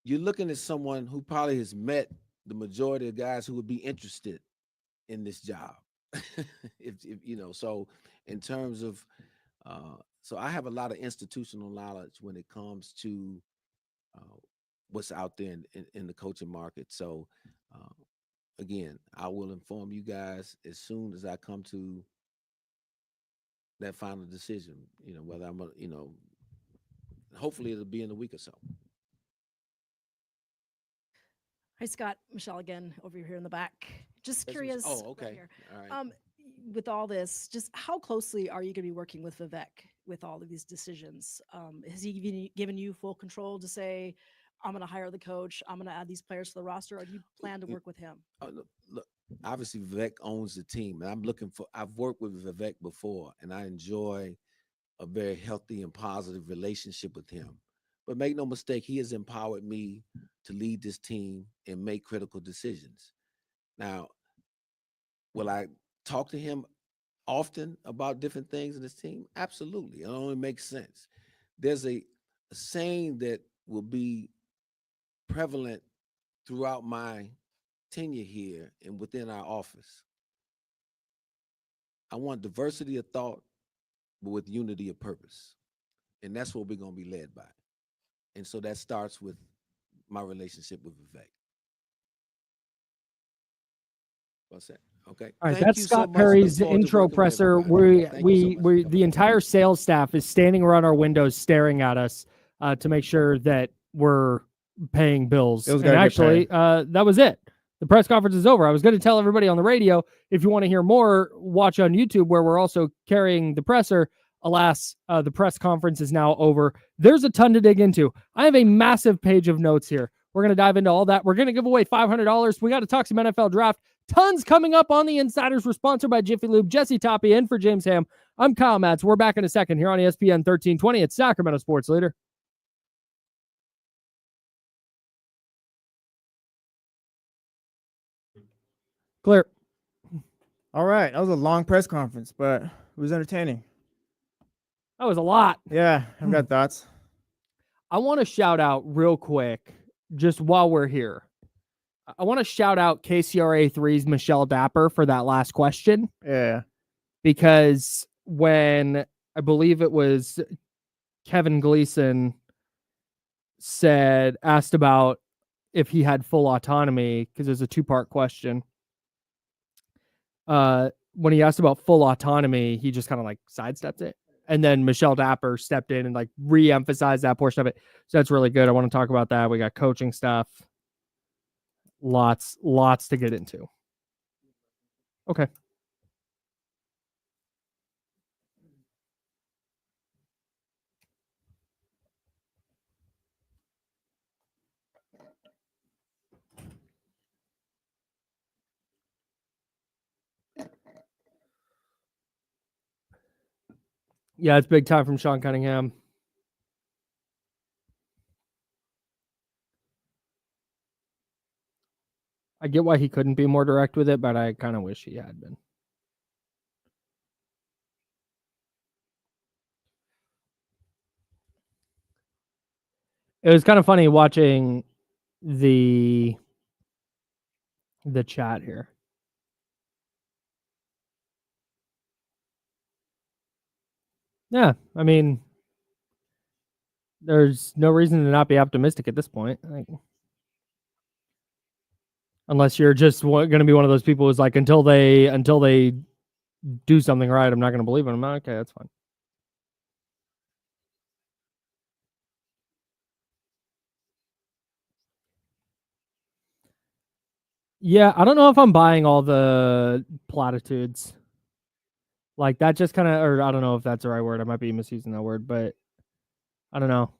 you're looking at someone who probably has met the majority of guys who would be interested in this job. if you know, so in terms of, so I have a lot of institutional knowledge when it comes to what's out there in the coaching market. So again, I will inform you guys as soon as I come to that final decision, whether I'm, hopefully it'll be in a week or so. Hi, Scott. Michelle again, over here in the back. Just curious. Oh, okay. Right here. All right. With all this, just how closely are you going to be working with Vivek with all of these decisions? Has he given you full control to say, I'm going to hire the coach, I'm going to add these players to the roster, or do you plan to work with him? Look, obviously Vivek owns the team, and I've worked with Vivek before, and I enjoy a very healthy and positive relationship with him. But make no mistake, he has empowered me to lead this team and make critical decisions. Now, will I talk to him often about different things in this team? Absolutely. It only makes sense. There's a saying that will be prevalent throughout my tenure here and within our office. I want diversity of thought, but with unity of purpose. And that's what we're going to be led by. And so that starts with my relationship with Vivek. What's that? Okay. All right, that's Scott Perry's intro presser. We the entire sales staff is standing around our windows staring at us to make sure that we're paying bills. And actually, that was it. The press conference is over. I was going to tell everybody on the radio, if you want to hear more, watch on YouTube where we're also carrying the presser. Alas, the press conference is now over. There's a ton to dig into. I have a massive page of notes here. We're going to dive into all that. We're going to give away $500. We got to talk some NFL draft. Tons coming up on the Insiders. We're sponsored by Jiffy Lube. Jesse Toppy in for James Ham. I'm Kyle Matz. We're back in a second here on ESPN 1320. It's Sacramento Sports Leader. Clear. All right. That was a long press conference, but it was entertaining. That was a lot. Yeah, I've got thoughts. I want to shout out real quick, just while we're here. I want to shout out KCRA3's Michelle Dapper for that last question. Yeah. Because when I believe it was Kevin Gleason asked about if he had full autonomy, because there's a two-part question. When he asked about full autonomy, he just kind of like sidestepped it. And then Michelle Dapper stepped in and like re-emphasized that portion of it. So that's really good. I want to talk about that. We got coaching stuff. Lots to get into. Okay. Yeah, it's big time from Sean Cunningham. I get why he couldn't be more direct with it, but I kind of wish he had been. It was kind of funny watching the chat here. Yeah, I mean, there's no reason to not be optimistic at this point. Like, unless you're just going to be one of those people who's like, until they do something right, I'm not going to believe in them. Okay, that's fine. Yeah, I don't know if I'm buying all the platitudes. Like that just kind of, or I don't know if that's the right word. I might be misusing that word, but I don't know.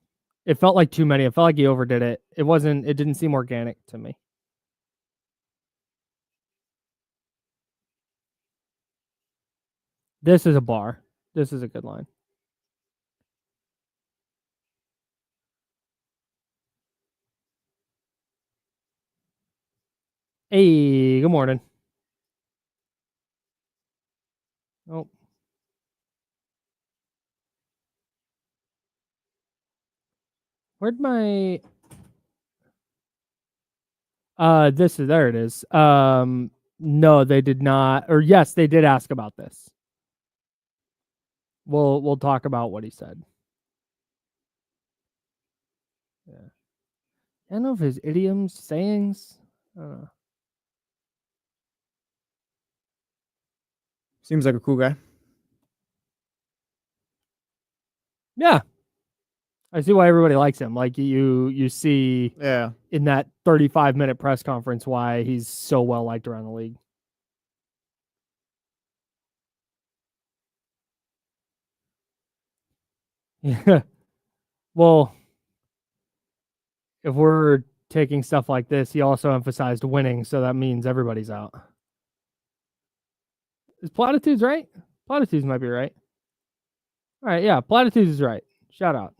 It felt like too many. It felt like he overdid it. It didn't seem organic to me. This is a bar. This is a good line. Hey, good morning. Oh. Where'd my there it is. No, they did not, or yes, they did ask about this. We'll talk about what he said. Yeah. I don't know if his idioms, sayings. Seems like a cool guy. Yeah. I see why everybody likes him. Like you see in that 35-minute press conference why he's so well liked around the league. Yeah. Well, if we're taking stuff like this, he also emphasized winning, so that means everybody's out. Is Platitudes right? Platitudes might be right. All right, yeah, Platitudes is right. Shout out.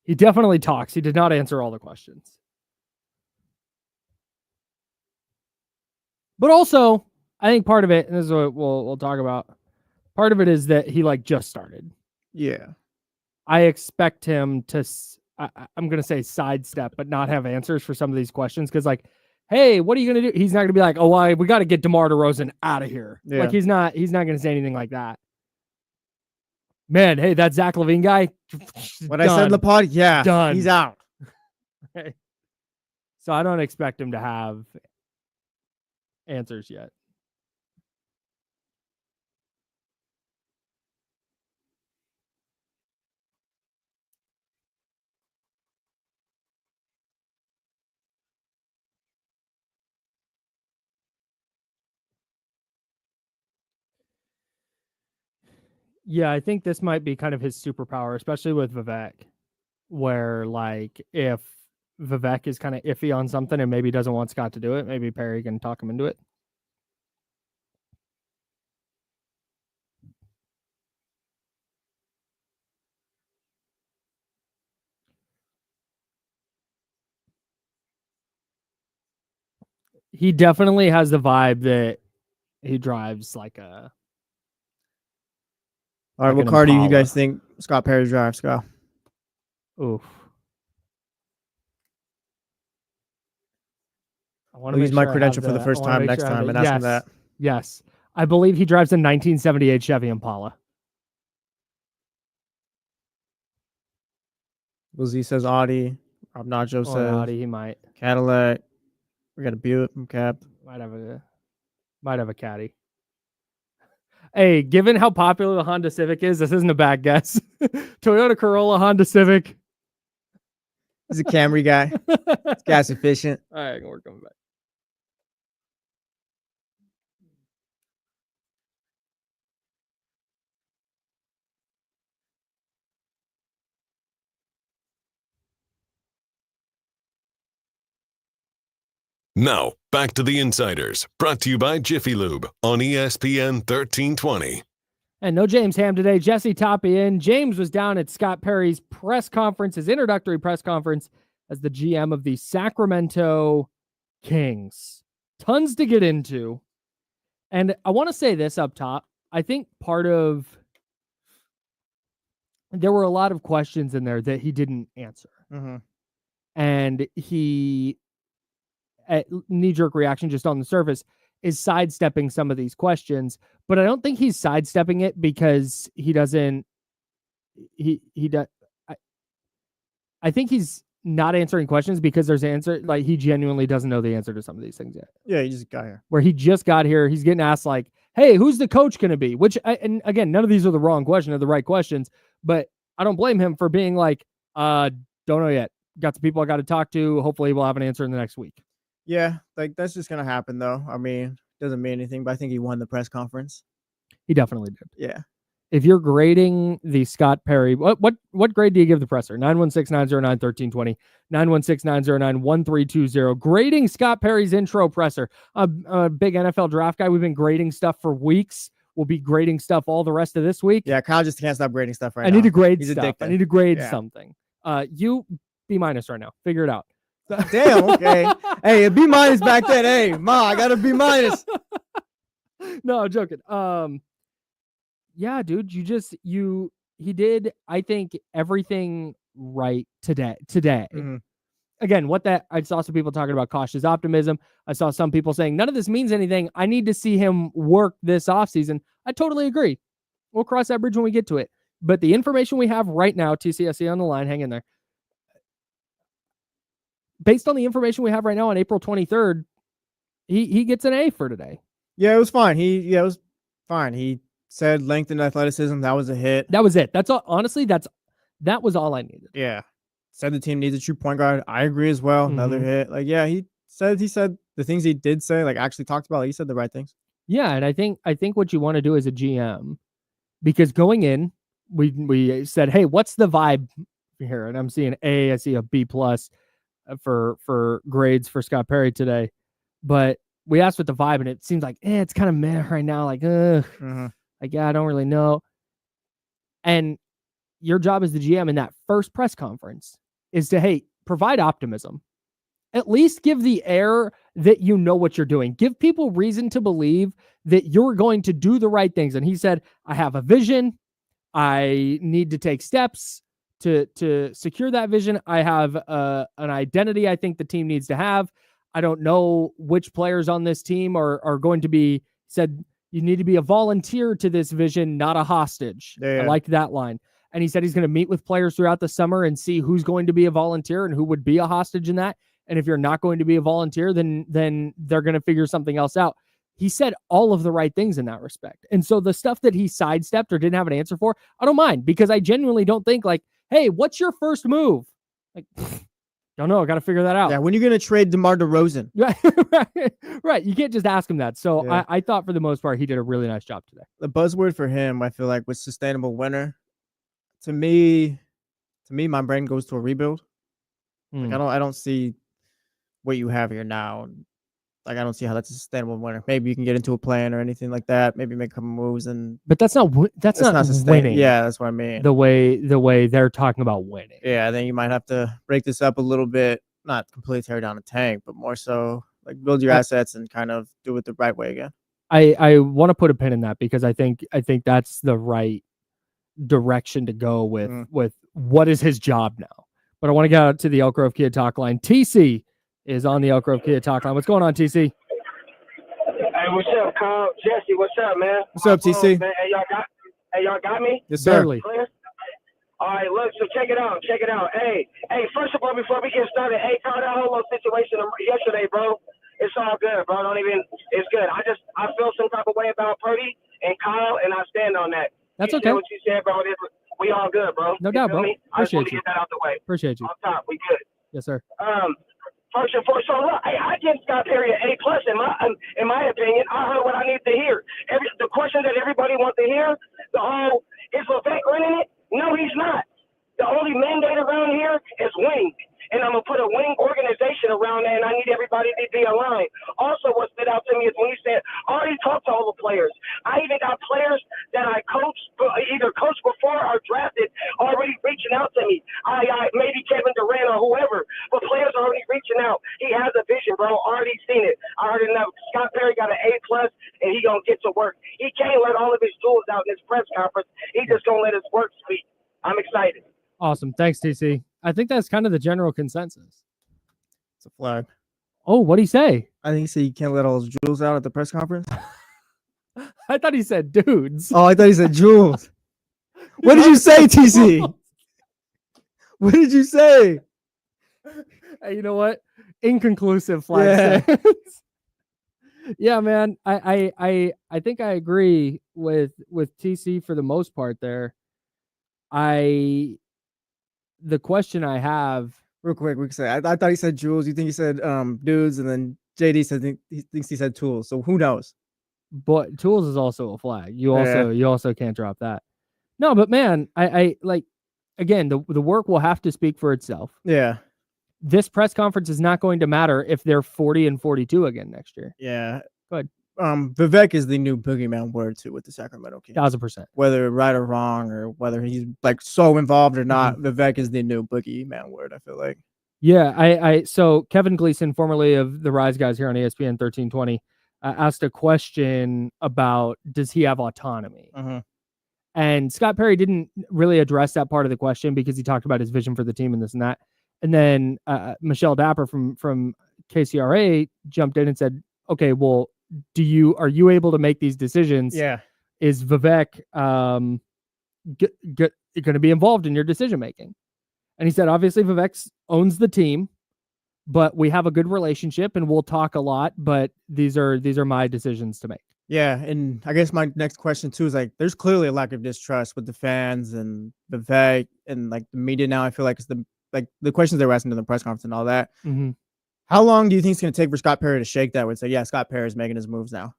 He definitely talks. He did not answer all the questions. But also, I think part of it, and this is what we'll talk about, part of it is that he like just started. Yeah. I expect him to, I'm going to say sidestep, but not have answers for some of these questions. Because like, hey, what are you going to do? He's not going to be like, oh, we got to get DeMar DeRozan out of here. Yeah. Like he's not going to say anything like that. Man, hey, that Zach LaVine guy. What I said in the pod, yeah, done. he's out. Okay. So I don't expect him to have answers yet. Yeah, I think this might be kind of his superpower, especially with Vivek, where like if Vivek is kind of iffy on something and maybe doesn't want Scott to do it, maybe Perry can talk him into it. He definitely has the vibe that he drives like a. All right, like what an car do you Impala. guys think Scott Perry drives? Go. Oof. I want I'll to use my credential for the first time next time and ask him that. Yes. I believe he drives a 1978 Chevy Impala. Lizzie says Audi. Rob Nacho says Audi, he might. Cadillac. We got a Buick from Cap. Might have a caddy. Hey, given how popular the Honda Civic is, this isn't a bad guess. Toyota Corolla, Honda Civic. He's a Camry guy. It's gas efficient. All right, we're coming back. Now, back to the Insiders, brought to you by Jiffy Lube on ESPN 1320. And no James Ham today. Jesse Toppy in. James was down at Scott Perry's press conference, his introductory press conference as the GM of the Sacramento Kings. Tons to get into. And I want to say this up top. I think part of there were a lot of questions in there that he didn't answer. Mhm. And he, at knee-jerk reaction just on the surface, is sidestepping some of these questions. But I don't think he's sidestepping it because he doesn't. He does. I think he's not answering questions because there's answer. Like, he genuinely doesn't know the answer to some of these things yet. Yeah, he just got here. Where he just got here, he's getting asked like, "Hey, who's the coach going to be?" Which, and again, none of these are the wrong question, or the right questions. But I don't blame him for being like, "Don't know yet. Got some people I got to talk to. Hopefully, we'll have an answer in the next week." Yeah, like that's just gonna happen though. I mean, doesn't mean anything, but I think he won the press conference. He definitely did. Yeah. If you're grading the Scott Perry, what grade do you give the presser? 916-909-1320, 916-909-1320. Grading Scott Perry's intro presser. A big NFL draft guy. We've been grading stuff for weeks. We'll be grading stuff all the rest of this week. Yeah, Kyle just can't stop grading stuff right I now. need to grade He's stuff. addicted. I need to grade Yeah. something. You B- right now. Figure it out. Damn, okay. Hey, a B- back then. Hey, Ma, I got a B-. No, I'm joking. Yeah, dude, he did, I think, everything right today. Mhm. Again, I saw some people talking about cautious optimism. I saw some people saying none of this means anything. I need to see him work this offseason. I totally agree. We'll cross that bridge when we get to it. But the information we have right now, TCSC on the line, hang in there. Based on the information we have right now on April 23rd, he gets an A for today. Yeah, it was fine. It was fine. He said length and athleticism. That was a hit. That was it. That's all. Honestly, that was all I needed. Yeah. Said the team needs a true point guard. I agree as well. Another hit. Like, yeah, he said the things he did say, like actually talked about. Like, he said the right things. Yeah, and I think what you want to do as a GM, because going in, we said, hey, what's the vibe here? And I'm seeing A, I see a B+ for grades for Scott Perry today, but we asked what the vibe, and it seems like it's kind of meh right now. Like, like, yeah, I don't really know. And your job as the GM in that first press conference is to, hey, provide optimism. At least give the air that you know what you're doing. Give people reason to believe that you're going to do the right things. And he said, I have a vision. I need to take steps to secure that vision. I have an identity I think the team needs to have. I don't know which players on this team are going to be said. You need to be a volunteer to this vision, not a hostage. Yeah. I liked that line. And he said he's going to meet with players throughout the summer and see who's going to be a volunteer and who would be a hostage in that. And if you're not going to be a volunteer, then they're going to figure something else out. He said all of the right things in that respect. And so the stuff that he sidestepped or didn't have an answer for, I don't mind, because I genuinely don't think like, hey, what's your first move? Like, don't know. I got to figure that out. Yeah, when are you going to trade DeMar DeRozan? Right. You can't just ask him that. So Yeah. I thought for the most part, he did a really nice job today. The buzzword for him, I feel like, was sustainable winner. To me, my brain goes to a rebuild. Like, I don't see what you have here now. Like, I don't see how that's a sustainable winner. Maybe you can get into a plan or anything like that. Maybe make a couple moves, But that's not sustainable. winning. Yeah, that's what I mean. The way they're talking about winning. Yeah, then you might have to break this up a little bit, not completely tear down a tank, but more so like build your assets and kind of do it the right way again. I want to put a pin in that because I think that's the right direction to go with what is his job now. But I want to get out to the Elk Grove Kia Talk line. TC is on the Elk Grove Kia Talk line. What's going on, TC? Hey, what's up, Kyle? Jesse, what's up, man? What's up, TC? Man. Hey, y'all got me? Yes, sir. Barely. Clear? All right, look, so check it out. Hey, first of all, before we get started, hey, Kyle, that whole little situation yesterday, bro, it's all good, bro. It's good. I feel some type of way about Purdy and Kyle, and I stand on that. That's you okay. Said what you said, bro. We all good, bro. No You doubt, feel bro. me? I just want to Appreciate you. get that out the way. Appreciate you. On top, we good. Yes, sir. First and foremost, so look, I give Scott Perry an A+ in my opinion. I heard what I need to hear. The question that everybody wants to hear, the whole, is Levesque running it? No, he's not. The only mandate around here is winning. And I'm going to put a winning organization around that, and I need everybody to be aligned. Also, what stood out to me is when he said, I already talked to all the players. I even got players that I either coached before or drafted already reaching out to me. I maybe Kevin Durant or whoever, but players are already reaching out. He has a vision, bro. Already seen it. I already know. Scott Perry got an A+, and he going to get to work. He can't let all of his tools out in his press conference. He just going to let his work speak. I'm excited. Awesome. Thanks, TC. I think that's kind of the general consensus. It's a flag. Oh, what'd he say? I think he said you can't let all those jewels out at the press conference. I thought he said dudes. Oh, I thought he said jewels. What did you say, TC? What did you say? Hey, you know what? Inconclusive flag Yeah. stands. Yeah, man. I think I agree with TC for the most part there. The question I have real quick, we can say I thought he said jewels. You think he said dudes, and then JD said he thinks he said tools. So who knows? But tools is also a flag. You Yeah. also can't drop that. No, but man, I like again the work will have to speak for itself. Yeah. This press conference is not going to matter if they're 40 and 42 again next year. Yeah. Good. Vivek is the new boogeyman word too with the Sacramento Kings. 1000%. Whether right or wrong, or whether he's like so involved or not, Vivek is the new boogeyman word. I feel like. Yeah, so Kevin Gleason, formerly of the Rise Guys here on ESPN 1320, asked a question about does he have autonomy? And Scott Perry didn't really address that part of the question because he talked about his vision for the team and this and that. And then Michelle Dapper from KCRA jumped in and said, "Okay, well, are you able to make these decisions? Yeah. Is Vivek going to be involved in your decision making?" And he said, "Obviously, Vivek owns the team, but we have a good relationship and we'll talk a lot. But these are my decisions to make." Yeah, and I guess my next question too is like, there's clearly a lack of distrust with the fans and Vivek and like the media now. I feel like it's the questions they were asking in the press conference and all that. How long do you think it's going to take for Scott Perry to shake that and say, yeah, Scott Perry is making his moves now?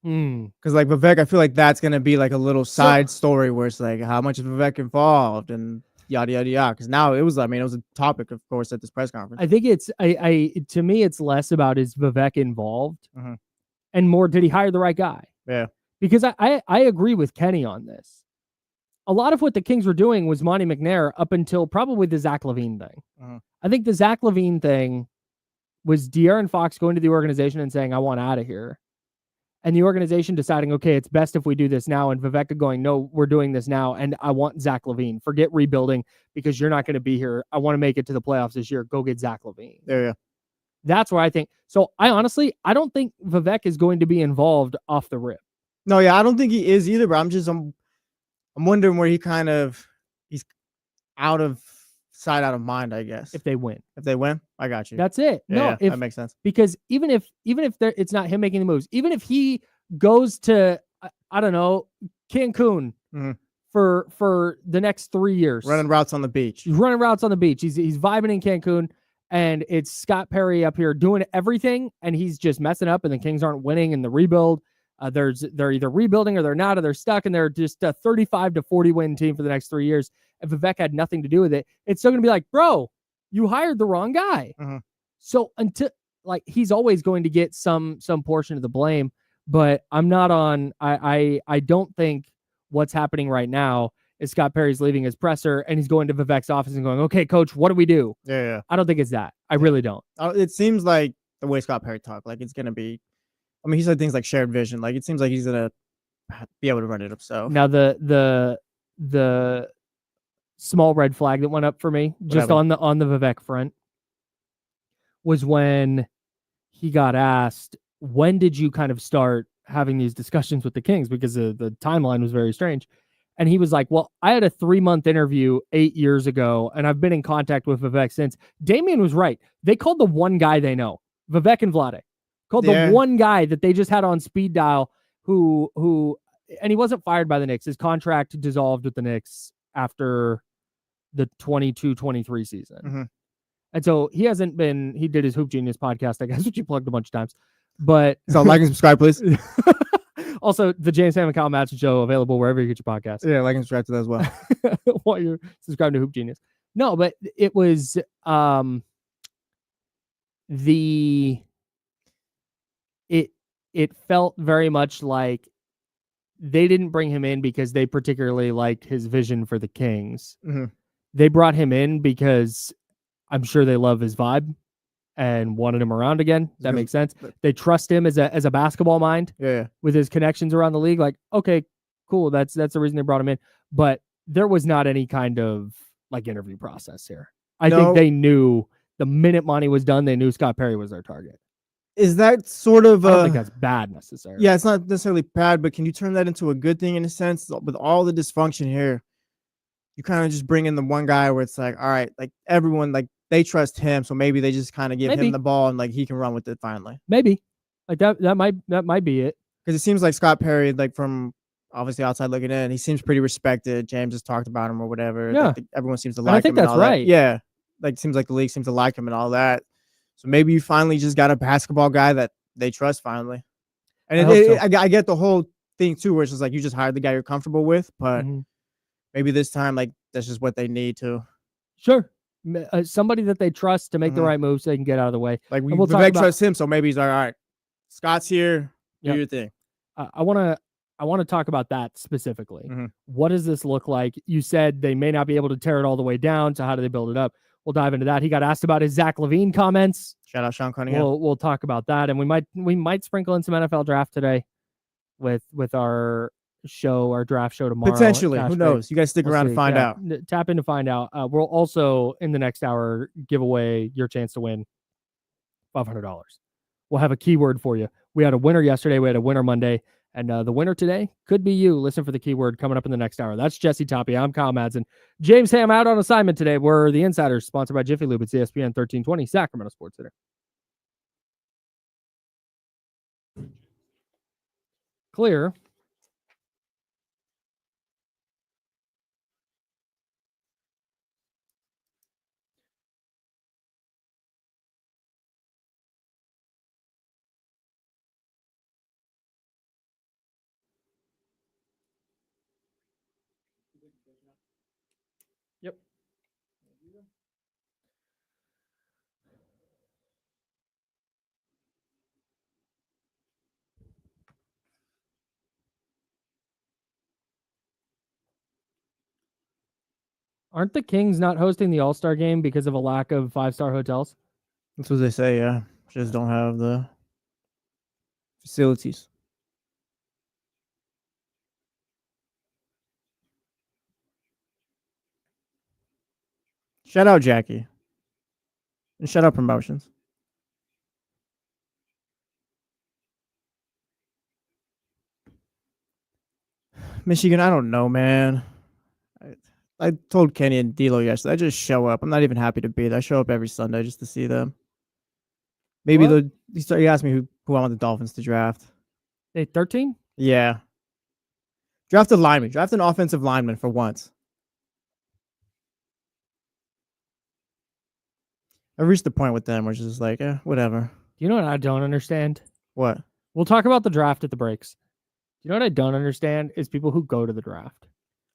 Because like Vivek, I feel like that's going to be like a little side story where it's like, how much is Vivek involved and yada, yada, yada. Because now it was a topic, of course, at this press conference. I think to me, it's less about is Vivek involved and more, did he hire the right guy? Yeah. Because I agree with Kenny on this. A lot of what the Kings were doing was Monty McNair up until probably the Zach LaVine thing. I think the Zach LaVine thing was De'Aaron Fox going to the organization and saying, I want out of here. And the organization deciding, okay, it's best if we do this now. And Vivek going, no, we're doing this now. And I want Zach LaVine. Forget rebuilding because you're not going to be here. I want to make it to the playoffs this year. Go get Zach LaVine. Yeah. That's where I think. So I don't think Vivek is going to be involved off the rip. No, yeah, I don't think he is either. But I'm wondering where he's out of sight, out of mind, I guess. If they win, I got you. That's it. Yeah, that makes sense. Because even if it's not him making the moves, even if he goes to I don't know, Cancun for the next 3 years, running routes on the beach. He's running routes on the beach. He's vibing in Cancun, and it's Scott Perry up here doing everything, and he's just messing up, and the Kings aren't winning in the rebuild. They're either rebuilding or they're not, or they're stuck, and they're just a 35 to 40 win team for the next 3 years. If Vivek had nothing to do with it, it's still going to be like, bro, you hired the wrong guy. So until he's always going to get some portion of the blame, but I'm not on. I don't think what's happening right now is Scott Perry's leaving his presser and he's going to Vivek's office and going, okay, coach, what do we do? Yeah. I don't think it's that. I really don't. It seems like the way Scott Perry talked, like it's going to be. I mean, he said things like shared vision. Like it seems like he's gonna be able to run it himself. Now the small red flag that went up for me just on the Vivek front was when he got asked, when did you kind of start having these discussions with the Kings? Because the timeline was very strange. And he was like, well, I had a 3-month interview 8 years ago, and I've been in contact with Vivek since. Damian was right. They called the one guy they know, Vivek and Vlade. The one guy that they just had on speed dial who and he wasn't fired by the Knicks. His contract dissolved with the Knicks after the 22-23 season. And so he did his Hoop Genius podcast, I guess, which you plugged a bunch of times. But so like and subscribe, please. Also, the James Sam and Kyle Madsen show available wherever you get your podcast. Yeah, like and subscribe to that as well. While you're subscribed to Hoop Genius. No, but it was it felt very much like they didn't bring him in because they particularly liked his vision for the Kings. They brought him in because I'm sure they love his vibe and wanted him around again. That makes sense. They trust him as a basketball mind. Yeah. With his connections around the league. Like, okay, cool. That's the reason they brought him in. but there was not any kind of like interview process here. I No. think they knew the minute Monty was done, they knew Scott Perry was their target. Is that sort of? I don't think that's bad necessarily. Yeah, it's not necessarily bad, but can you turn that into a good thing in a sense? With all the dysfunction here, you kind of just bring in the one guy where it's like, all right, like everyone, like they trust him, so maybe they just kind of give Maybe. him the ball and like he can run with it finally. Maybe like that might be it. Because it seems like Scott Perry, like from obviously outside looking in, he seems pretty respected. James has talked about him or whatever. Yeah. Like, everyone seems to And I like think him. And that's all that. right. Yeah, like it seems like the league seems to like him and all that. So maybe you finally just got a basketball guy that they trust finally. And I hope so. I get the whole thing too, where it's just like you just hired the guy you're comfortable with, but Mhm. maybe this time like that's just what they need to. Sure. Somebody that they trust to make the Mhm. right move so they can get out of the way. Like And we'll talk Vivek about- trusts him, so maybe he's like, all right, Scott's here, do Yep. your thing. I want to talk about that specifically. Mhm. What does this look like? You said they may not be able to tear it all the way down. So how do they build it up? We'll dive into that. He got asked about his Zach LaVine comments. Shout out Sean Cunningham. We'll talk about that, and we might sprinkle in some NFL draft today with our draft show tomorrow. at Potentially, Cash who Break. knows? You guys stick around to see. find Yeah, out. Tap in to find out. We'll also in the next hour give away your chance to win $500. We'll have a keyword for you. We had a winner yesterday. We had a winner Monday. And the winner today could be you. Listen for the keyword coming up in the next hour. That's Jesse Tapia. I'm Kyle Madsen. James Ham out on assignment today. We're the Insiders, sponsored by Jiffy Lube. It's ESPN 1320, Sacramento Sports Center. Clear. Yep. Aren't the Kings not hosting the All-Star game because of a lack of 5-star hotels? That's what they say, yeah. Just don't have the facilities. Shout out Jackie. And shout out Promotions. Michigan, I don't know, man. I told Kenny and D'Lo yesterday, I just show up. I'm not even happy to be there. I show up every Sunday just to see them. Maybe he asked me who I want the Dolphins to draft. They 13? Yeah. Draft a lineman. Draft an offensive lineman for once. I reached the point with them where it's just like, whatever. You know what I don't understand? What? We'll talk about the draft at the breaks. You know what I don't understand is people who go to the draft.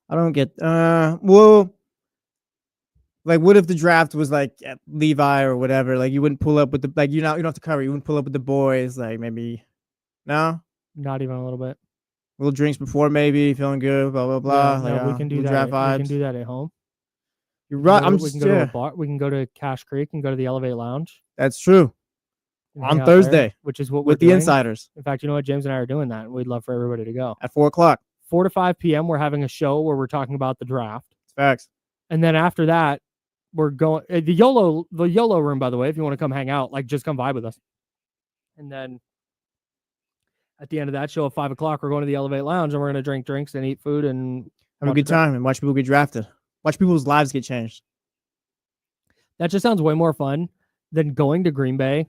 I don't get well, like what if the draft was like at Levi or whatever? Like you wouldn't pull up with the you don't have to cover. You wouldn't pull up with the boys. Like maybe no, not even a little bit. Little drinks before, maybe feeling good. Blah blah blah. Yeah, we can do that. Draft vibes. We can do that at home. You're right. We can go to a bar. We can go to Cash Creek and go to the Elevate Lounge. That's true. And hang On out Thursday, there, which is what with we're the doing. Insiders. In fact, you know what? James and I are doing that. We'd love for everybody to go at 4:00. 4 to 5 p.m. We're having a show where we're talking about the draft. Facts. And then after that, we're going the YOLO room. By the way, if you want to come hang out, like just come vibe with us. And then at the end of that show at 5 o'clock, we're going to the Elevate Lounge and we're going to drink drinks and eat food and have a good time and watch people get drafted. Watch people's lives get changed. That just sounds way more fun than going to Green Bay.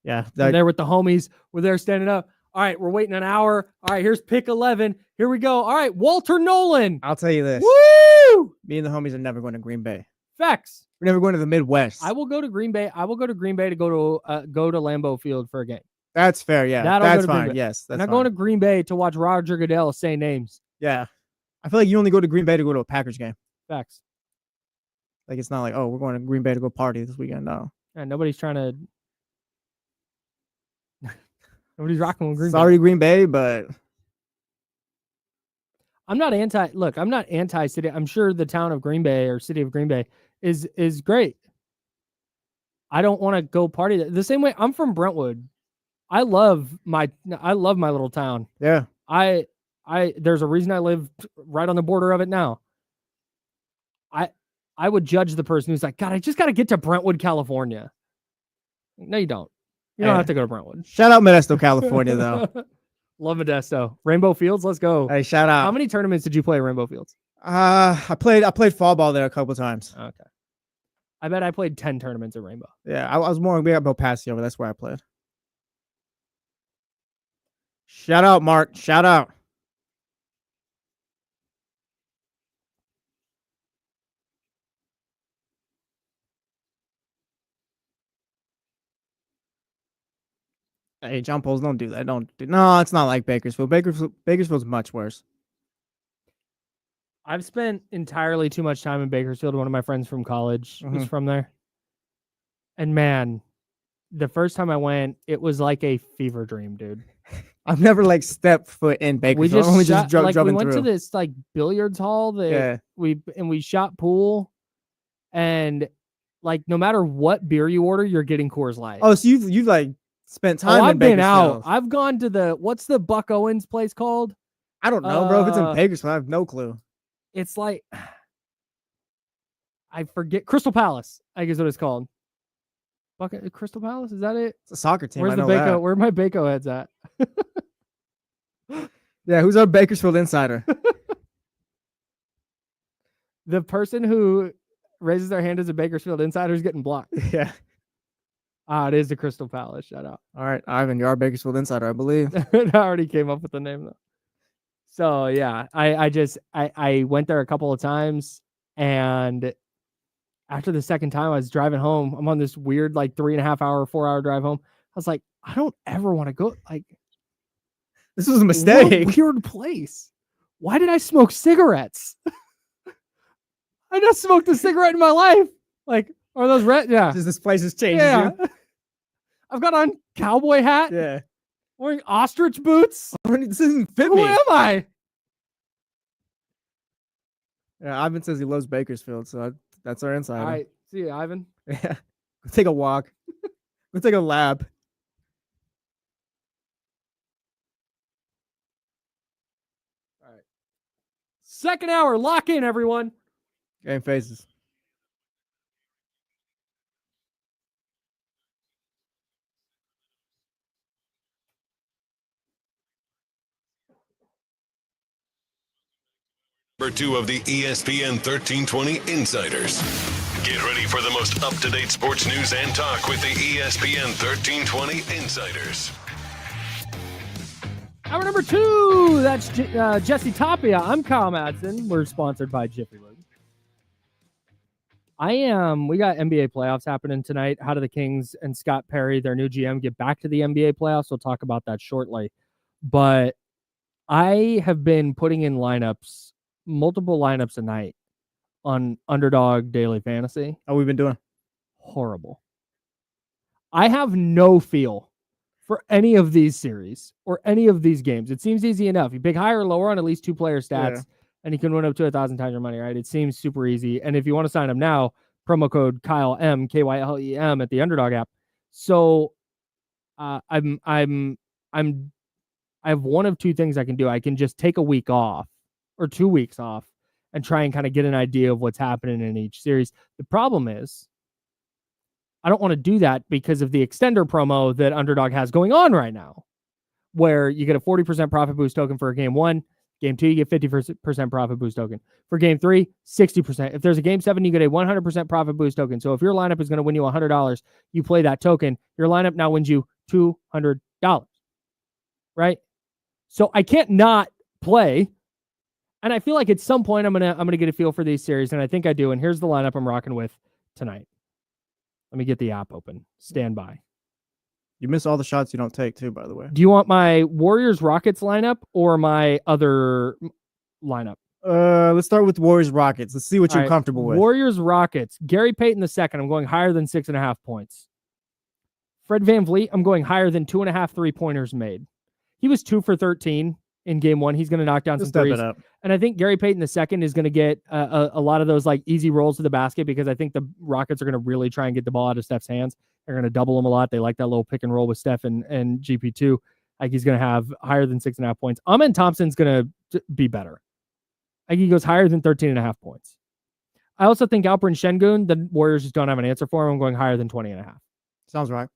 Yeah, We're there with the homies. We're there standing up. All right, we're waiting an hour. All right, here's pick 11. Here we go. All right, Walter Nolan. I'll tell you this. Woo! Me and the homies are never going to Green Bay. Facts. We're never going to the Midwest. I will go to Green Bay. I will go to Green Bay to go to Lambeau Field for a game. That's fair. Yeah, that's fine. Yes, I'm that's not going to Green Bay to watch Roger Goodell say names. Yeah, I feel like you only go to Green Bay to go to a Packers game. Facts. Like it's not like, oh, we're going to Green Bay to go party this weekend. No. And nobody's trying to. Nobody's rocking with Green Bay. Sorry, Green Bay, but I'm not anti. Look, I'm not anti-city. I'm sure the town of Green Bay or city of Green Bay is great. I don't want to go party the same way. I'm from Brentwood. I love my little town. Yeah. There's a reason I live right on the border of it now. I would judge the person who's like, God, I just got to get to Brentwood, California. No, you don't. You don't have to go to Brentwood. Shout out Modesto, California, though. Love Modesto. Rainbow Fields, let's go. Hey, shout out. How many tournaments did you play at Rainbow Fields? I played fall ball there a couple times. Okay. I bet I played 10 tournaments at Rainbow. Yeah, I was more big about Paseo, but that's where I played. Shout out, Mark. Shout out. Hey, John Poles, don't do that. No, it's not like Bakersfield. Bakersfield's much worse. I've spent entirely too much time in Bakersfield. One of my friends from college was from there. And man, the first time I went, it was like a fever dream, dude. I've never stepped foot in Bakersfield. We just shot, we went to this billiards hall that we shot pool, and no matter what beer you order, you're getting Coors Light. Oh, so you've spent time in I've been Bakersfield. out. I've gone to what's the Buck Owens place called? I don't know, bro. If it's in Bakersfield, I have no clue. It's I forget. Crystal Palace, I guess what it's called. Crystal Palace, is that it? It's a soccer team. Where's the Baco? Where are my Baco heads at? Yeah, who's our Bakersfield insider? The person who raises their hand as a Bakersfield insider is getting blocked. Yeah. It is the Crystal Palace. Shout out. All right, Ivan, you're our Bakersfield insider, I believe. I already came up with the name though. So yeah, I went there a couple of times, and after the second time I was driving home, I'm on this weird 3.5 hour, 4 hour drive home. I was like, I don't ever want to go. This was a mistake. What a weird place. Why did I smoke cigarettes? I just smoked a cigarette in my life. Are those red? Yeah. Just this place has changed. Yeah. I've got on cowboy hat. Yeah. Wearing ostrich boots. This doesn't fit me. Who am I? Yeah, Ivan says he loves Bakersfield, so that's our insider. All right. See you, Ivan. Yeah. Go take a walk. Go take a lap. All right. Second hour. Lock in, everyone. Game faces. Number 2 of the ESPN 1320 Insiders. Get ready for the most up-to-date sports news and talk with the ESPN 1320 Insiders. Hour number 2. That's Jesse Tapia. I'm Kyle Madsen. We're sponsored by Jiffy Lube. We got NBA playoffs happening tonight. How do the Kings and Scott Perry, their new GM, get back to the NBA playoffs? We'll talk about that shortly. But I have been putting in multiple lineups a night on Underdog Daily Fantasy. How we been doing? Horrible. I have no feel for any of these series or any of these games. It seems easy enough. You pick higher or lower on at least 2 player stats, and you can win up to 1,000 times your money, right? It seems super easy. And if you want to sign up now, promo code Kyle M, KYLEM at the Underdog app. So I have one of 2 things I can do. I can just take a week off or 2 weeks off and try and kind of get an idea of what's happening in each series. The problem is I don't want to do that because of the extender promo that Underdog has going on right now, where you get a 40% profit boost token for game 1. Game 2, you get 50% profit boost token. For game 3, 60%. If there's a game 7, you get a 100% profit boost token. So if your lineup is going to win you $100, you play that token. Your lineup now wins you $200, right? So I can't not play. And I feel like at some point I'm gonna get a feel for these series, and I think I do. And here's the lineup I'm rocking with tonight. Let me get the app open. Stand by. You miss all the shots you don't take too, by the way. Do you want my Warriors Rockets lineup or my other lineup? Let's start with Warriors Rockets. Let's see what All you're right, comfortable with. Warriors Rockets. Gary Payton II. I'm going higher than 6.5 points. Fred VanVleet. I'm going higher than 2.5 3-pointers made. He was 2 for 13 in game 1. He's going to knock down some threes. And I think Gary Payton II is going to get a lot of those easy rolls to the basket because I think the Rockets are going to really try and get the ball out of Steph's hands. They're going to double him a lot. They like that little pick and roll with Steph and GP2. Like he's going to have higher than 6.5 points. Amen Thompson's going to be better. Like he goes higher than 13.5 points. I also think Alperen Şengün, the Warriors just don't have an answer for him. I'm going higher than 20.5. Sounds right.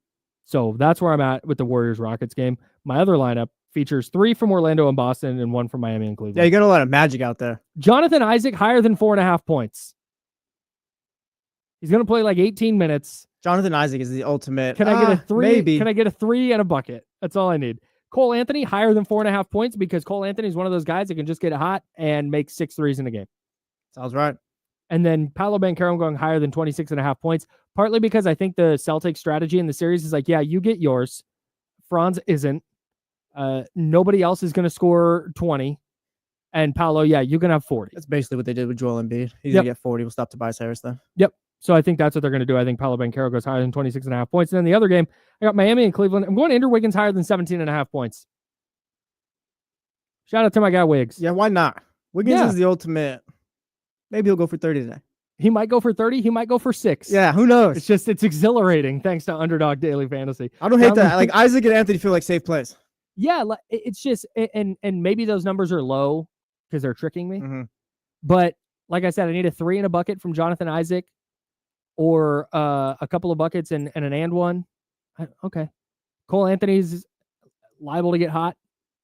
So that's where I'm at with the Warriors-Rockets game. My other lineup features 3 from Orlando and Boston and 1 from Miami and Cleveland. Yeah, you got a lot of magic out there. Jonathan Isaac higher than 4.5 points. He's going to play like 18 minutes. Jonathan Isaac is the ultimate. Can I get a 3? Maybe. Can I get a 3 and a bucket? That's all I need. Cole Anthony higher than 4.5 points because Cole Anthony is one of those guys that can just get hot and make 6 threes in a game. Sounds right. And then Paolo Banchero going higher than 26.5 points, partly because I think the Celtics strategy in the series is like, yeah, you get yours. Franz isn't. Nobody else is going to score 20. And Paolo, yeah, you're going to have 40. That's basically what they did with Joel Embiid. He's Yep. going to get 40. We'll stop Tobias Harris then. Yep. So I think that's what they're going to do. I think Paolo Banchero goes higher than 26.5 points. And then the other game, I got Miami and Cleveland. I'm going Andrew Wiggins higher than 17.5 points. Shout out to my guy Wiggs. Yeah, why not? Wiggins is the ultimate. Maybe he'll go for 30 today. He might go for 30. He might go for 6. Yeah, who knows? It's exhilarating thanks to Underdog Daily Fantasy. I don't hate that. Like Isaac and Anthony feel like safe plays. Yeah, it's just and maybe those numbers are low because they're tricking me. Mm-hmm. But like I said, I need a 3 and a bucket from Jonathan Isaac, or a couple of buckets and an one. Okay, Cole Anthony's liable to get hot.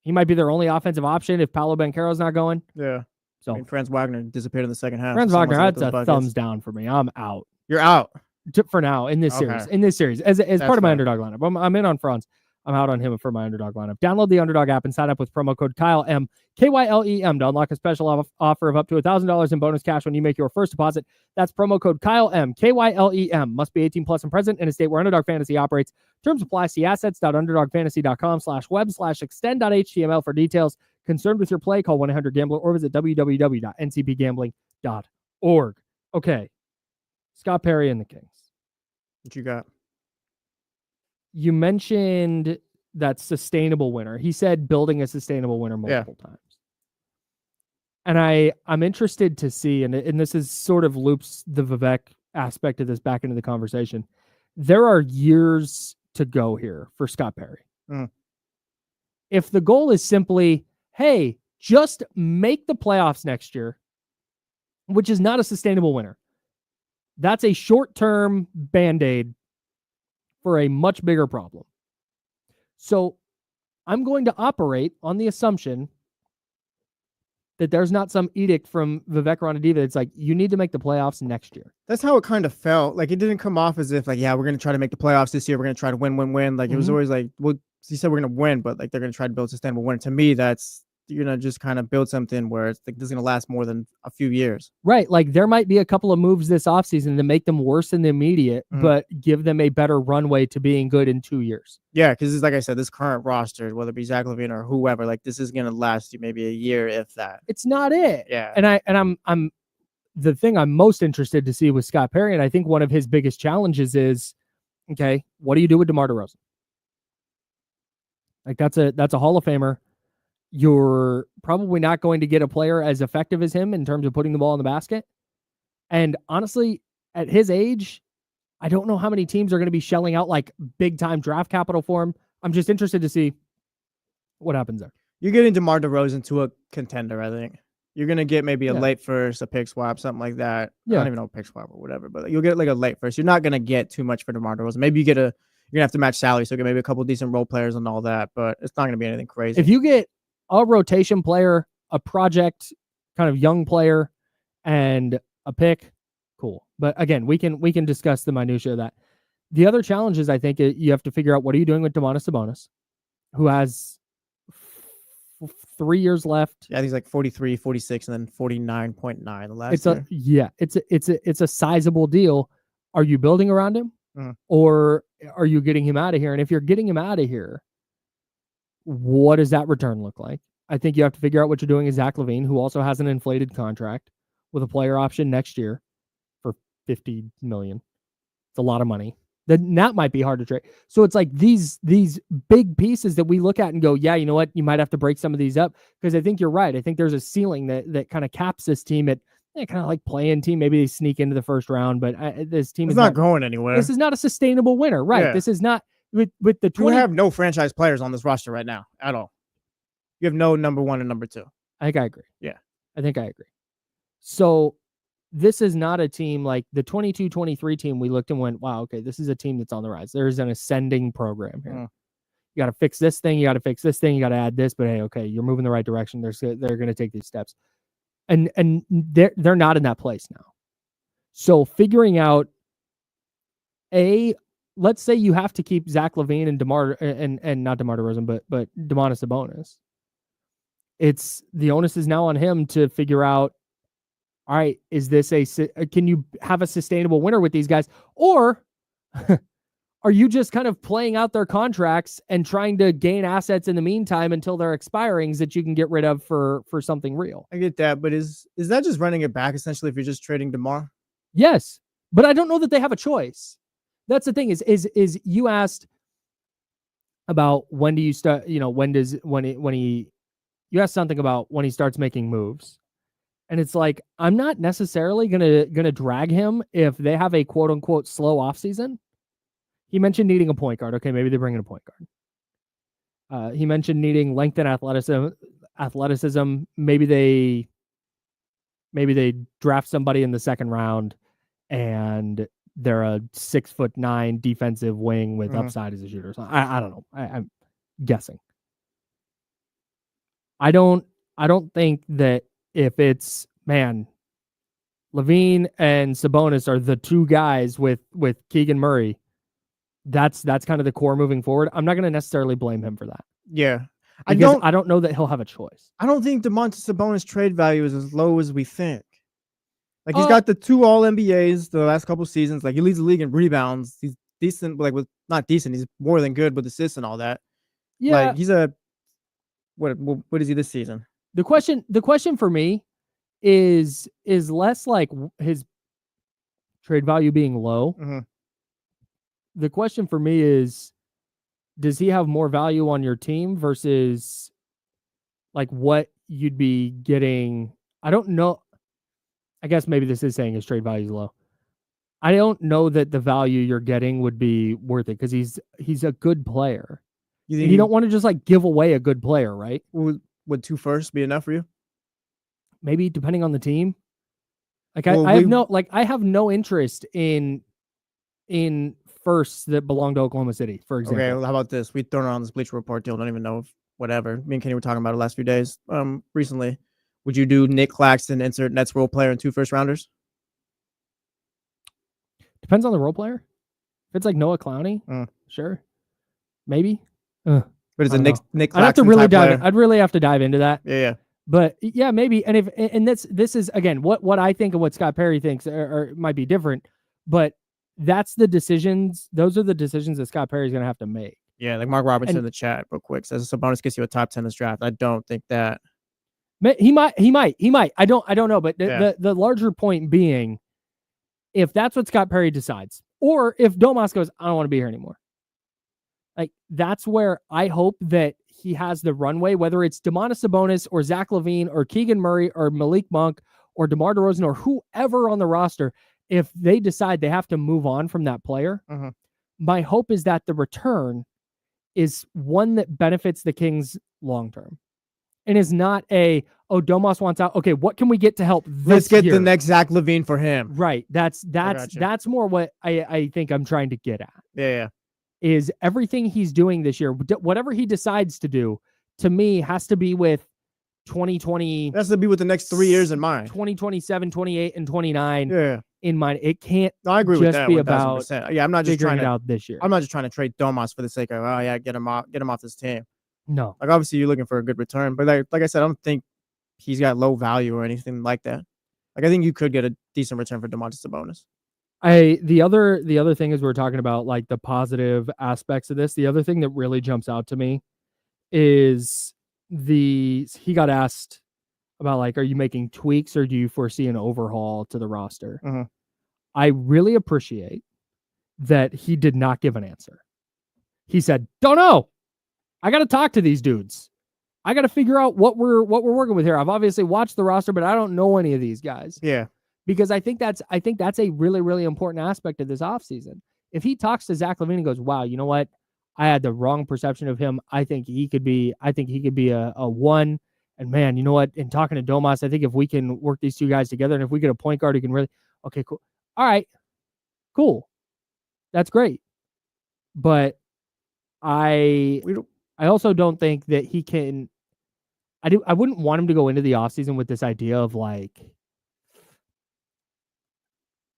He might be their only offensive option if Paolo Banchero's not going. Yeah. So I mean, Franz Wagner disappeared in the second half. Franz so Wagner, someone's that's a got those thumbs buckets. down for me. I'm out. You're out For now in this series. Okay. In this series, as That's part of my fair. Underdog lineup, I'm in on Franz. I'm out on him for my Underdog lineup. Download the Underdog app and sign up with promo code KYLEM, KYLEM, to unlock a special offer of up to $1,000 in bonus cash when you make your first deposit. That's promo code KYLEM, KYLEM. Must be 18 plus and present in a state where Underdog Fantasy operates. Terms apply. See assets.underdogfantasy.com/web/extend.html for details. Concerned with your play? Call 1-800-GAMBLER or visit www.ncpgambling.org. Okay, Scott Perry and the Kings. What you got? You mentioned that sustainable winner. He said building a sustainable winner multiple times. And I'm interested to see, and this is sort of loops the Vivek aspect of this back into the conversation. There are years to go here for Scott Perry. Mm. If the goal is simply, hey, just make the playoffs next year, which is not a sustainable winner, that's a short-term Band-Aid for a much bigger problem. So I'm going to operate on the assumption that there's not some edict from Vivek Ranadive. It's like, you need to make the playoffs next year. That's how it kind of felt. Like, it didn't come off as if, like, yeah, we're going to try to make the playoffs this year. We're going to try to win. Like, it was always like, well, he said we're going to win, but, like, they're going to try to build sustainable win. To me, that's, you're going to just kind of build something where it's like, this is going to last more than a few years. Right. Like, there might be a couple of moves this offseason to make them worse in the immediate, but give them a better runway to being good in 2 years. Yeah, because like I said, this current roster, whether it be Zach LaVine or whoever, like, this is going to last you maybe a year, if that. It's not it. Yeah. And I'm the thing I'm most interested to see with Scott Perry, and I think one of his biggest challenges is, okay, what do you do with DeMar DeRozan? Like, that's a Hall of Famer. You're probably not going to get a player as effective as him in terms of putting the ball in the basket. And honestly, at his age, I don't know how many teams are going to be shelling out like big time draft capital for him. I'm just interested to see what happens there. You're getting DeMar DeRozan to a contender, I think. You're going to get maybe a late first, a pick swap, something like that. I don't even know, pick swap or whatever, but you'll get like a late first. You're not going to get too much for DeMar DeRozan. Maybe you're going to have to match salary, so get maybe a couple decent role players and all that, but it's not going to be anything crazy. If you get a rotation player, a project kind of young player, and a pick, cool. But again, we can discuss the minutia of that. The other challenge is, I think, you have to figure out, what are you doing with Domantas Sabonis, who has 3 years left. Yeah, he's like 43, 46, and then 49.9 the last year. It's a sizable deal. Are you building around him, or are you getting him out of here? And if you're getting him out of here, what does that return look like? I think you have to figure out what you're doing with Zach LaVine, who also has an inflated contract with a player option next year for $50 million. It's a lot of money. That might be hard to trade. So it's like these big pieces that we look at and go, yeah, you know what? You might have to break some of these up, because I think you're right. I think there's a ceiling that kind of caps this team at kind of like play-in team. Maybe they sneak into the first round, but this team is not going anywhere. This is not a sustainable winner, right? Yeah. This is not with the You 20, have no franchise players on this roster right now at all. You have no number 1 and number 2. I think I agree. Yeah. I think I agree. So this is not a team like the 22-23 team. We looked and went, wow, okay, this is a team that's on the rise. There's an ascending program here. You got to fix this thing. You got to fix this thing. You got to add this. But hey, okay, you're moving the right direction. They're going to take these steps, and they're not in that place now. So figuring out let's say you have to keep Zach LaVine and not DeMar DeRozan, but Domantas Sabonis. It's the onus is now on him to figure out, all right, is this can you have a sustainable winner with these guys? Or are you just kind of playing out their contracts and trying to gain assets in the meantime until they're expiring that you can get rid of for something real? I get that, but is that just running it back essentially if you're just trading DeMar? Yes, but I don't know that they have a choice. That's the thing is you asked about when do you start, you asked something about when he starts making moves. And it's like, I'm not necessarily gonna drag him if they have a quote unquote slow offseason. He mentioned needing a point guard. Okay, maybe they bring in a point guard. He mentioned needing length and athleticism. Maybe they draft somebody in the second round and they're a 6'9" defensive wing with upside as a shooter. So I don't know. I'm guessing. I don't think that if it's LaVine and Sabonis are the two guys with Keegan Murray, that's kind of the core moving forward. I'm not going to necessarily blame him for that. Yeah. I don't know that he'll have a choice. I don't think Domantas Sabonis trade value is as low as we think. Like he's got the 2 All-NBAs the last couple seasons. Like he leads the league in rebounds. He's decent, like with not decent. He's more than good with assists and all that. Yeah. Like he's a what is he this season? The question for me is less like his trade value being low. The question for me is, does he have more value on your team versus like what you'd be getting? I don't know. I guess maybe this is saying his trade value is low. I don't know that the value you're getting would be worth it because he's a good player. You don't want to just like give away a good player, right? Would 2 firsts be enough for you? Maybe depending on the team. Like Well, I have no interest in firsts that belong to Oklahoma City, for example. Okay, well, how about this? We've thrown around this Bleacher Report deal. Don't even know if whatever. Me and Kenny were talking about it the last few days. Recently. Would you do Nick Claxton, insert Nets role player, and 2 first-rounders? Depends on the role player. If it's like Noah Clowney, sure, maybe. But it's a Nick Claxton I'd have to really player. I'd really have to dive into that. Yeah. But yeah, maybe. And this is again what I think and what Scott Perry thinks are might be different. But that's the decisions. Those are the decisions that Scott Perry's going to have to make. Yeah, like Mark Robinson in the chat, real quick, says Sabonis gets you a top 10 in this draft. I don't think that. He might. I don't know. But the larger point being, if that's what Scott Perry decides, or if Domas goes, I don't want to be here anymore. Like that's where I hope that he has the runway, whether it's Domantas Sabonis or Zach LaVine or Keegan Murray or Malik Monk or DeMar DeRozan or whoever on the roster. If they decide they have to move on from that player, my hope is that the return is one that benefits the Kings long term. And is not Domas wants out. Okay, what can we get to help this Let's get year? the next Zach LaVine for him. Right. That's more what I think I'm trying to get at. Yeah. Is everything he's doing this year, whatever he decides to do, to me, has to be with 2020. It has to be with the next 3 years in mind. 2027, 28, and 29 Yeah. in mind. It can't I agree just with that. be about 1000%. Yeah, I'm not just figuring trying to it out this year. I'm not just trying to trade Domas for the sake of get him off this team. No. Like obviously you're looking for a good return, but like I said, I don't think he's got low value or anything like that. Like I think you could get a decent return for Domantas Sabonis. The other thing is we're talking about like the positive aspects of this. The other thing that really jumps out to me is he got asked about like, are you making tweaks or do you foresee an overhaul to the roster? I really appreciate that he did not give an answer. He said, don't know. I got to talk to these dudes. I got to figure out what we're working with here. I've obviously watched the roster, but I don't know any of these guys. Yeah. Because I think that's a really, really important aspect of this offseason. If he talks to Zach LaVine and goes, wow, you know what? I had the wrong perception of him. I think he could be a one. And man, you know what? In talking to Domas, I think if we can work these two guys together, and if we get a point guard who can really, okay, cool. All right, cool. That's great. But I also don't think that he can. I wouldn't want him to go into the offseason with this idea of like,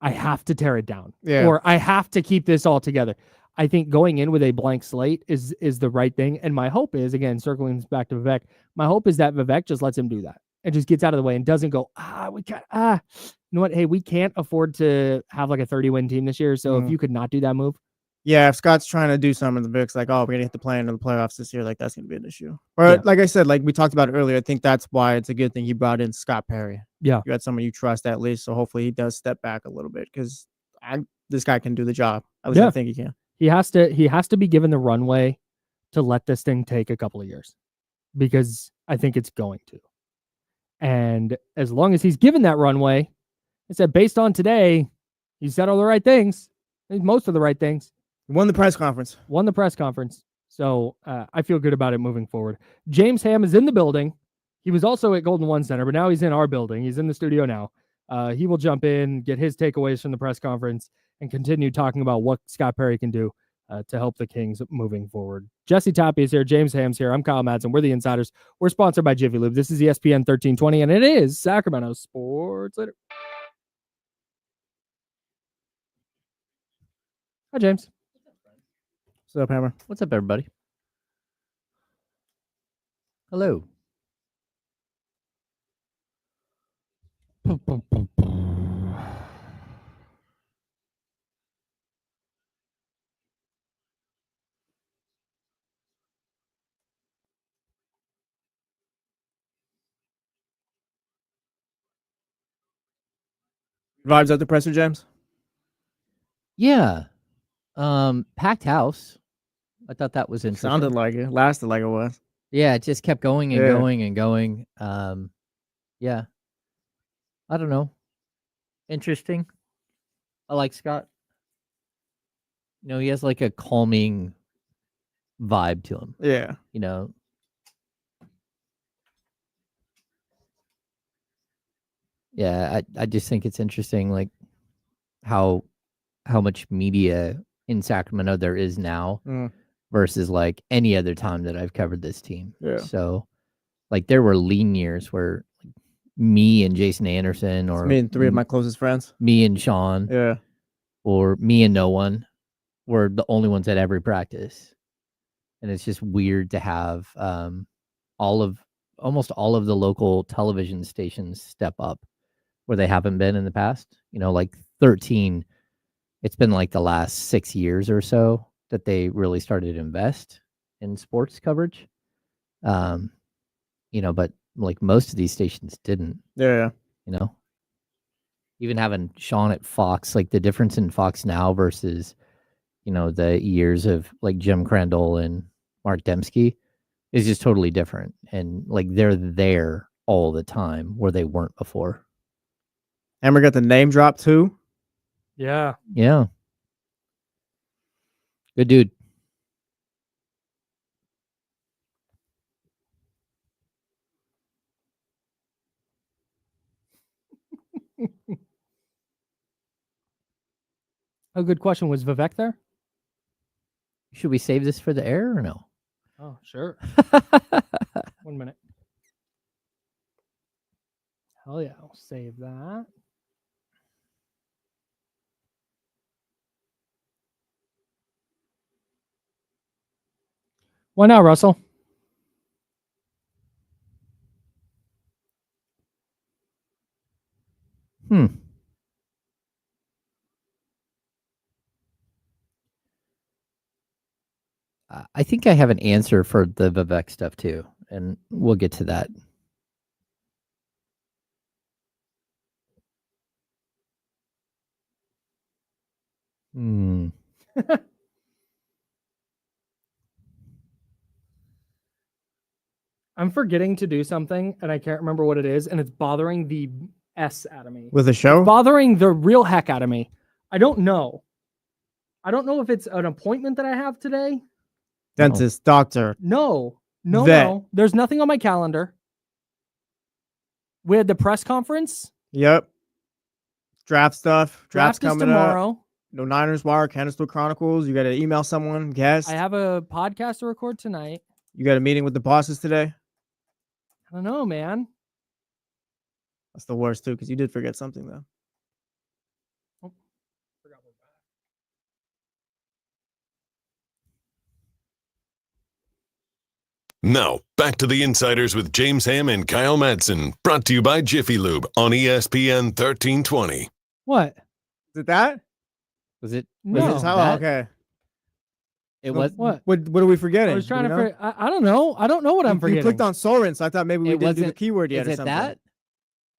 I have to tear it down, or I have to keep this all together. I think going in with a blank slate is the right thing. And my hope is, again, circling this back to Vivek, my hope is that Vivek just lets him do that and just gets out of the way and doesn't go, you know what? Hey, we can't afford to have like a 30-win team this year. So if you could not do that move. Yeah, if Scott's trying to do something in the Vicks, like, oh, we're going to hit the play into the playoffs this year, like, that's going to be an issue. Or, like I said, like we talked about earlier, I think that's why it's a good thing he brought in Scott Perry. Yeah. You had someone you trust at least, so hopefully he does step back a little bit because this guy can do the job. At least I think he can. He has to be given the runway to let this thing take a couple of years, because I think it's going to. And as long as he's given that runway, I said, based on today, he said all the right things, most of the right things. Won the press conference. So I feel good about it moving forward. James Ham is in the building. He was also at Golden One Center, but now he's in our building. He's in the studio now. He will jump in, get his takeaways from the press conference, and continue talking about what Scott Perry can do to help the Kings moving forward. Jesse Tapia is here. James Ham's here. I'm Kyle Madsen. We're the Insiders. We're sponsored by Jiffy Lube. This is ESPN 1320, and it is Sacramento Sports Leader. Hi, James. What's up, Hammer? What's up, everybody? Hello. Vibes at the presser, James? Yeah. Packed house. I thought that was interesting. Sounded like it. Lasted like it was. Yeah, it just kept going and going and going. Yeah. I don't know. Interesting. I like Scott. You know, he has like a calming vibe to him. Yeah. You know. Yeah, I just think it's interesting, like how much media in Sacramento there is now versus like any other time that I've covered this team. Yeah. So like there were lean years where like, me and Jason Anderson, or It's me and three of my closest friends, me and Sean, or me and no one, were the only ones at every practice. And it's just weird to have almost all of the local television stations step up where they haven't been in the past. You know, like 13, it's been like the last 6 years or so that they really started to invest in sports coverage. You know, but like most of these stations didn't. Yeah. You know, even having Sean at Fox, like the difference in Fox now versus, you know, the years of like Jim Crandall and Mark Dembski is just totally different. And like they're there all the time where they weren't before. Hammer got the name drop too. Yeah. Yeah. Good dude. A good question. Was Vivek there? Should we save this for the air or no? Oh, sure. 1 minute. Hell yeah, I'll save that. Why not, Russell? I think I have an answer for the Vivek stuff too, and we'll get to that. I'm forgetting to do something, and I can't remember what it is, and it's bothering the S out of me. With the show? It's bothering the real heck out of me. I don't know. I don't know if it's an appointment that I have today Dentist, doctor. No. Vet. No. There's nothing on my calendar. We had the press conference. Yep. Draft stuff. Draft's Draft is coming tomorrow. up. No Niners Wire, Candlestick Chronicles. You got to email someone, guest. I have a podcast to record tonight. You got a meeting with the bosses today. I don't know, man. That's the worst too, because you did forget something though. Now, back to the Insiders with James Ham and Kyle Madsen, brought to you by Jiffy Lube on ESPN 1320. What? Is it that? Was it? No. Was it how? that? Okay. It So was what? What are we forgetting? I was trying Do to. we know? I don't know. I don't know what I'm You forgetting. clicked on Soren, so I thought maybe we It didn't do the wasn't- keyword yet Is or it something. that?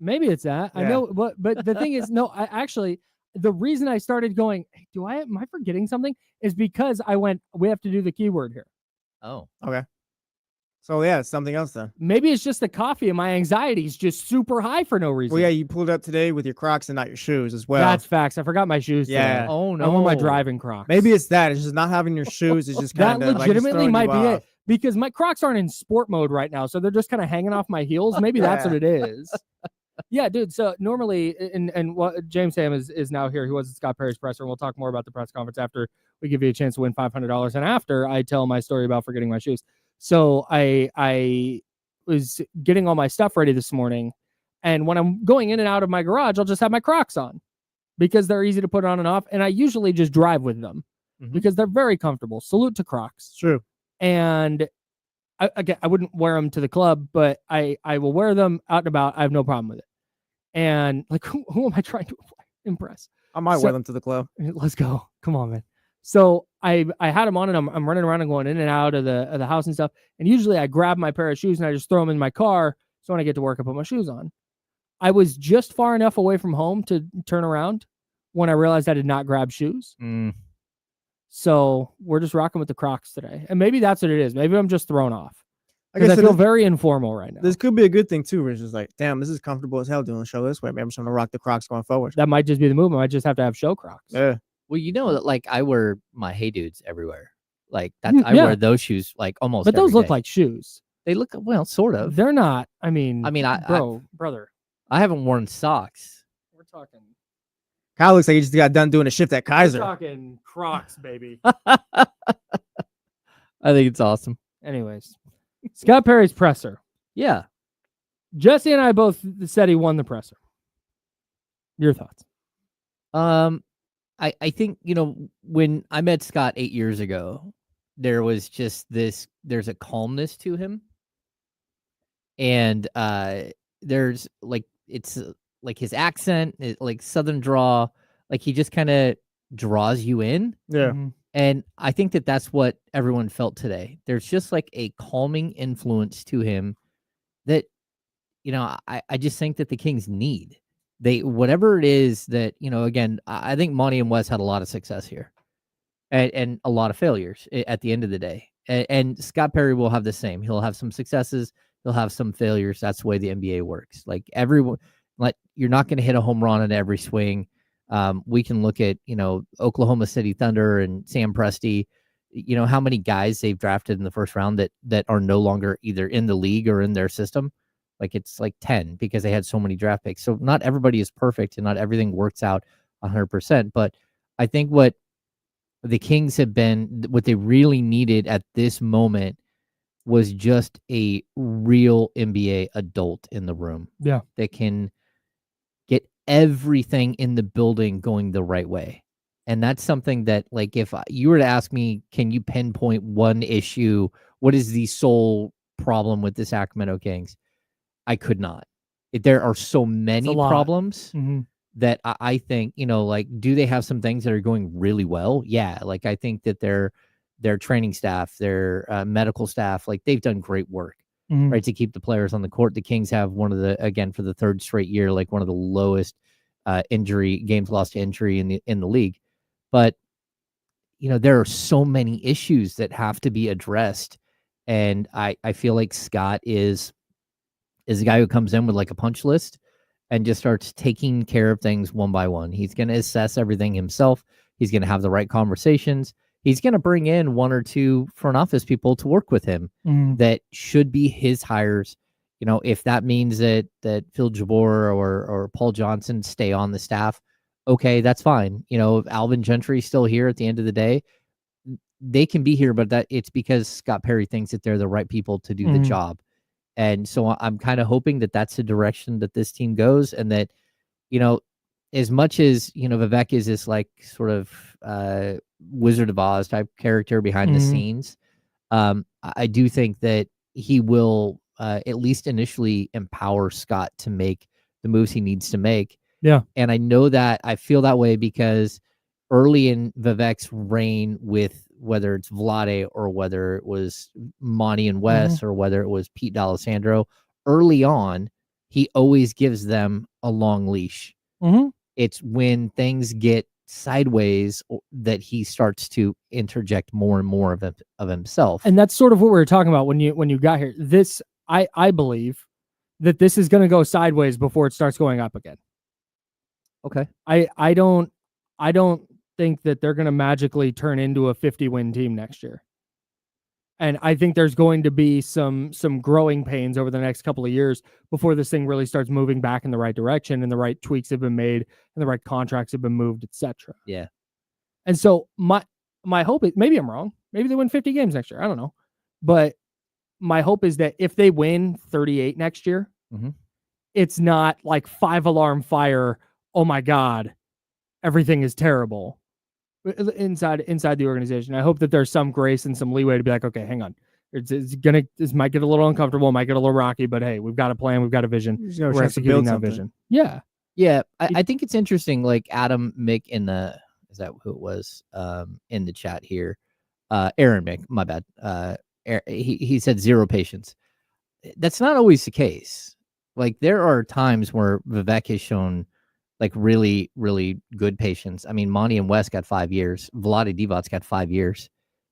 Maybe it's that. I Yeah. know, but the thing is, no. I actually, the reason I started going, am I forgetting something? Is because I went. We have to do the keyword here. Oh. Okay. So yeah, it's something else then. Maybe it's just the coffee and my anxiety is just super high for no reason. Well, yeah, you pulled up today with your Crocs and not your shoes as well. That's facts. I forgot my shoes. Yeah. Today. Oh, I wore my no. driving Crocs. Maybe it's that. It's just not having your shoes. It's just that kind of legitimately might be it because my Crocs aren't in sport mode right now, so they're just kind of hanging off my heels. Maybe that's what it is. Yeah, dude. So normally, and what James Ham is now here. He was at Scott Perry's presser, and we'll talk more about the press conference after we give you a chance to win $500, and after I tell my story about forgetting my shoes. So I was getting all my stuff ready this morning, and when I'm going in and out of my garage, I'll just have my Crocs on because they're easy to put on and off, and I usually just drive with them because they're very comfortable. Salute to Crocs. True. And I wouldn't wear them to the club, but I will wear them out and about. I have no problem with it. And like, who am I trying to impress? I might wear them to the club. Let's go. Come on, man. So I had them on, and I'm running around and going in and out of the house and stuff. And usually I grab my pair of shoes and I just throw them in my car. So when I get to work, I put my shoes on. I was just far enough away from home to turn around when I realized I did not grab shoes. So we're just rocking with the Crocs today. And maybe that's what it is. Maybe I'm just thrown off. Because I feel very informal right now. This could be a good thing too, where it's just like, damn, this is comfortable as hell doing the show this way. Maybe I'm just gonna rock the Crocs going forward. That might just be the move. I might just have to have show Crocs. Yeah. Well, you know that like I wear my Hey Dudes everywhere. Like that, I Yeah. wear those shoes like almost. But those every look day. like shoes. They look well, sort of. They're not. I mean, brother. I haven't worn socks. We're talking. Kyle looks like he just got done doing a shift at Kaiser. We're talking Crocs, baby. I think it's awesome. Anyways, Scott Perry's presser. Yeah. Jesse and I both said he won the presser. Your thoughts? I think, when I met Scott 8 years ago, there was just there's a calmness to him. And there's like, it's like his accent, like Southern draw, like he just kind of draws you in. Yeah. And I think that's what everyone felt today. There's just like a calming influence to him that, I just think that the Kings need. Whatever it is that, again, I think Monty and Wes had a lot of success here and a lot of failures at the end of the day. And Scott Perry will have the same. He'll have some successes. He'll have some failures. That's the way the NBA works. Like everyone, like you're not going to hit a home run at every swing. We can look at, Oklahoma City Thunder and Sam Presti, how many guys they've drafted in the first round that are no longer either in the league or in their system. Like it's like 10 because they had so many draft picks. So not everybody is perfect and not everything works out 100%. But I think what the Kings have been, what they really needed at this moment was just a real NBA adult in the room. Yeah. That can get everything in the building going the right way. And that's something that, like, if you were to ask me, can you pinpoint one issue? What is the sole problem with the Sacramento Kings? I could not. There are so many problems that I think, like, do they have some things that are going really well? Yeah. Like, I think that their training staff, their medical staff, like, they've done great work, right, to keep the players on the court. The Kings have one of the, again, for the third straight year, like one of the lowest games lost to injury in the league. But, there are so many issues that have to be addressed. And I feel like Scott is a guy who comes in with like a punch list and just starts taking care of things one by one. He's going to assess everything himself. He's going to have the right conversations. he's going to bring in 1 or 2 front office people to work with him that should be his hires. You know, if that means that Phil Jabor or Paul Johnson stay on the staff, okay, that's fine. You know, if Alvin Gentry's still here at the end of the day, they can be here, but that it's because Scott Perry thinks that they're the right people to do the job. And so I'm kind of hoping that that's the direction that this team goes, and that, you know, as much as, you know, Vivek is this like sort of Wizard of Oz type character behind the scenes, I do think that he will at least initially empower Scott to make the moves he needs to make. Yeah. And I know that I feel that way because early in Vivek's reign, with whether it's Vlade or whether it was Monty and Wes or whether it was Pete D'Alessandro, early on, he always gives them a long leash. It's when things get sideways that he starts to interject more and more of himself. And that's sort of what we were talking about when you got here. This, I believe that this is going to go sideways before it starts going up again. Okay. I don't think that they're going to magically turn into a 50-win team next year. And I think there's going to be some growing pains over the next couple of years before this thing really starts moving back in the right direction, and the right tweaks have been made and the right contracts have been moved, etc. Yeah. And so my hope is, maybe I'm wrong. Maybe they win 50 games next year. I don't know. But my hope is that if they win 38 next year, it's not like 5-alarm fire. Oh my God, everything is terrible inside the organization. I hope that there's some grace and some leeway to be like, okay, hang on. This might get a little uncomfortable, might get a little rocky, but hey, we've got a plan, we've got a vision. We're executing that vision. Yeah. Yeah. I think it's interesting. Like Adam Mick is that who it was in the chat here? Aaron Mick, my bad. He said 0 patience. That's not always the case. Like there are times where Vivek has shown like really, really good patience. I mean, Monty and Wes got 5 years. Vlade Divac's got 5 years.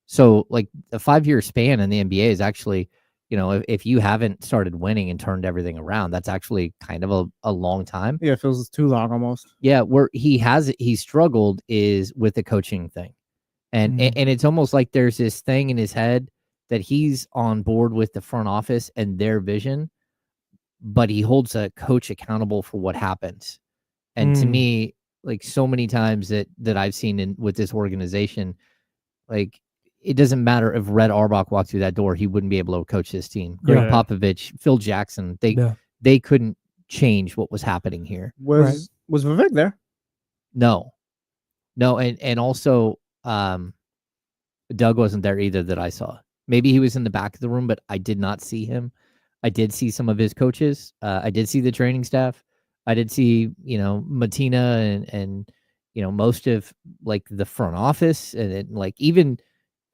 So like a 5-year span in the NBA is actually, you know, if you haven't started winning and turned everything around, that's actually kind of a long time. Yeah, it feels too long almost. Yeah, where he struggled is with the coaching thing. And it's almost like there's this thing in his head that he's on board with the front office and their vision, but he holds a coach accountable for what happens. And to me, like so many times that I've seen with this organization, like it doesn't matter if Red Auerbach walked through that door, he wouldn't be able to coach this team. Greg Popovich, Phil Jackson, they couldn't change what was happening here. Was Vivek there? No, and also Doug wasn't there either that I saw. Maybe he was in the back of the room, but I did not see him. I did see some of his coaches. I did see the training staff. I did see, you know, Matina and you know, most of like the front office, and like even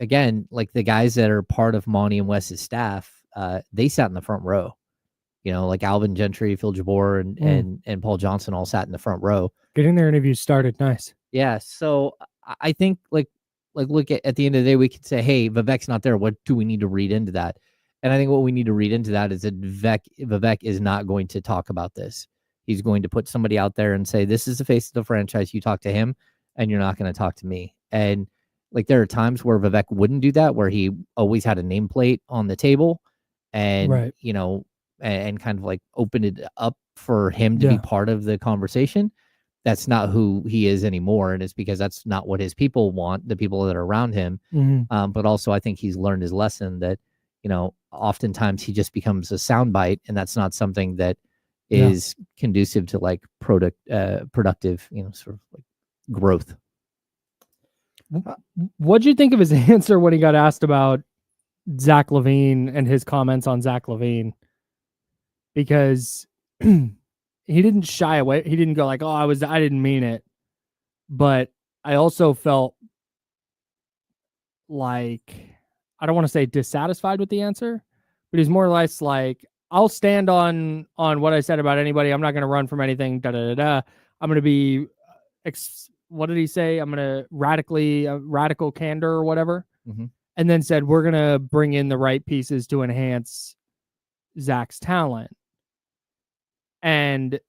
again, like the guys that are part of Monty and Wes's staff, they sat in the front row. You know, like Alvin Gentry, Phil Jabor, and Paul Johnson all sat in the front row. Getting their interviews started. Nice. Yeah. So I think like look at the end of the day, we could say, hey, Vivek's not there. What do we need to read into that? And I think what we need to read into that is that Vivek is not going to talk about this. He's going to put somebody out there and say, this is the face of the franchise. You talk to him and you're not going to talk to me. And like, there are times where Vivek wouldn't do that, where he always had a nameplate on the table and, you know, and kind of like opened it up for him to be part of the conversation. That's not who he is anymore. And it's because that's not what his people want, the people that are around him. But also I think he's learned his lesson that, you know, oftentimes he just becomes a soundbite, and that's not something that is conducive to like productive, you know, sort of like growth. What'd you think of his answer when he got asked about Zach LaVine and his comments on Zach LaVine? Because he didn't shy away. He didn't go like, "Oh, I didn't mean it." But I also felt like, I don't want to say dissatisfied with the answer, but he's more or less like, I'll stand on what I said about anybody. I'm not going to run from anything. I'm going to be, what did he say? I'm going to radical candor or whatever. And then said, we're going to bring in the right pieces to enhance Zach's talent. And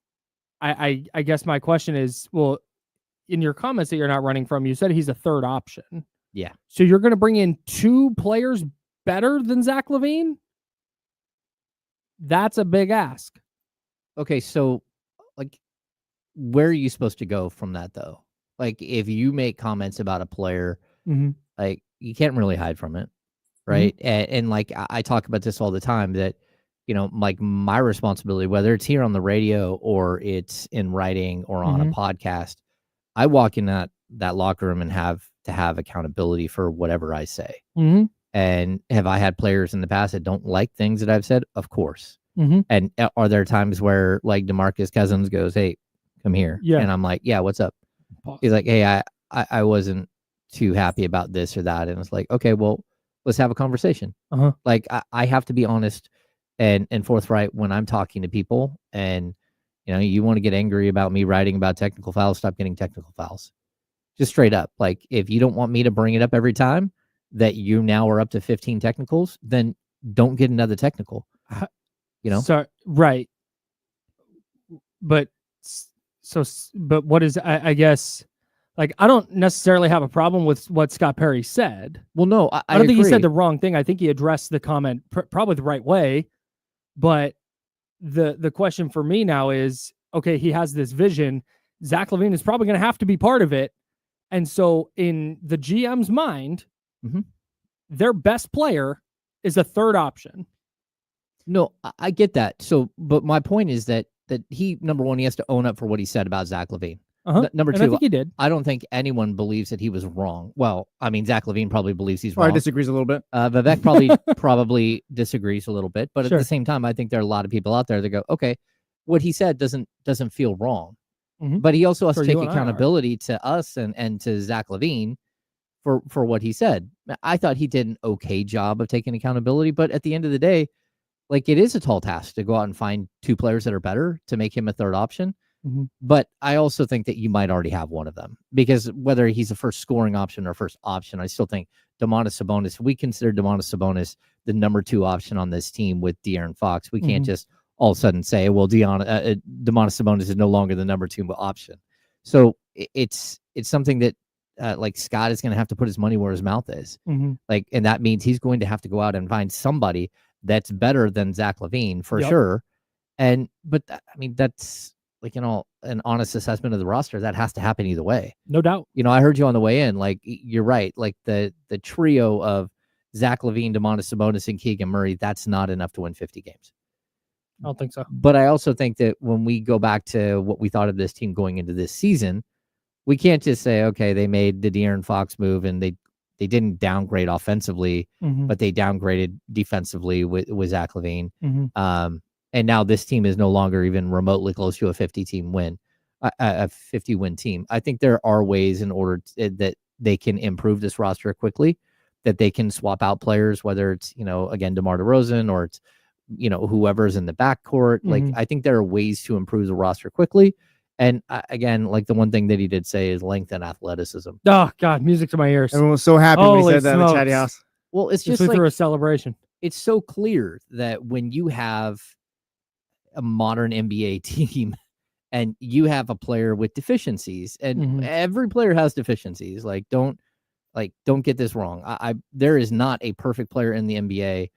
I guess my question is, well, in your comments that you're not running from, you said he's a third option. Yeah. So you're going to bring in 2 players better than Zach LaVine? That's a big ask. Okay, so like, where are you supposed to go from that though? Like, if you make comments about a player, Mhm. like you can't really hide from it, Mm-hmm. right? And like I talk about this all the time that, like my responsibility, whether it's here on the radio or it's in writing or on a Mhm. podcast, I walk in that locker room and have to have accountability for whatever I say. Mhm. And have I had players in the past that don't like things that I've said? Of course. Mhm. And are there times where like DeMarcus Cousins goes, "Hey, come here," Yeah. and I'm like, "Yeah, what's up?" Pause. He's like, "Hey, I wasn't too happy about this or that," and it's like, "Okay, well, let's have a conversation." Uh-huh. Like I have to be honest and forthright when I'm talking to people, and you want to get angry about me writing about technical fouls, stop getting technical fouls. Just straight up. Like, if you don't want me to bring it up every time that you now are up to 15 technicals, then don't get another technical. So, right. But but what is, I guess, like, I don't necessarily have a problem with what Scott Perry said. Well, no, I don't think he said agree. the wrong thing. I think he addressed the comment probably the right way. But the question for me now is, okay, he has this vision. Zach LaVine is probably going to have to be part of it. And so in the GM's mind, their best player is a third option. No, I get that. So, but my point is that he, number one, he has to own up for what he said about Zach LaVine. Number And two, I think he did. I don't think anyone believes that he was wrong. Well, I mean, Zach LaVine probably believes he's Or wrong. disagrees a little bit. Vivek probably disagrees a little bit, but Sure. at the same time, I think there are a lot of people out there that go, okay, what he said doesn't feel wrong. Mhm. But he also has Sure, to take you and I are. accountability to us and to Zach LaVine for what he said. I thought he did an okay job of taking accountability, but at the end of the day, like, it is a tall task to go out and find 2 players that are better to make him a third option. Mhm. But I also think that you might already have one of them, because whether he's a first scoring option or first option, I still think Domantas Sabonis, we consider Domantas Sabonis the number 2 option on this team with De'Aaron Fox. We can't Mhm. just all of a sudden say, well, Domantas Sabonis is no longer the number 2 option. So it's something that like Scott is going to have to put his money where his mouth is. Mhm. Like, and that means he's going to have to go out and find somebody that's better than Zach LaVine for Yep. sure. But I mean, that's like, an honest assessment of the roster that has to happen either way. No doubt. I heard you on the way in. Like, you're right. Like the trio of Zach LaVine, Domantas Sabonis, and Keegan Murray, that's not enough to win 50 games. I don't think so. But I also think that when we go back to what we thought of this team going into this season, we can't just say, okay, they made the De'Aaron Fox move and they didn't downgrade offensively, Mhm. but they downgraded defensively with Zach LaVine. Mhm. And now this team is no longer even remotely close to a 50-team win, a 50-win team. I think there are ways in order that they can improve this roster quickly, that they can swap out players, whether it's, again, DeMar DeRozan or it's, whoever's in the backcourt. Like, Mhm. I think there are ways to improve the roster quickly. And again, like the one thing that he did say is length and athleticism. Oh, God, music to my ears. Everyone was so happy when he Holy said that in the chatty smokes. house. Well, it's just we like threw a celebration. It's so clear that when you have a modern NBA team and you have a player with deficiencies, and Mhm. every player has deficiencies. Like, don't get this wrong. There is not a perfect player in the NBA.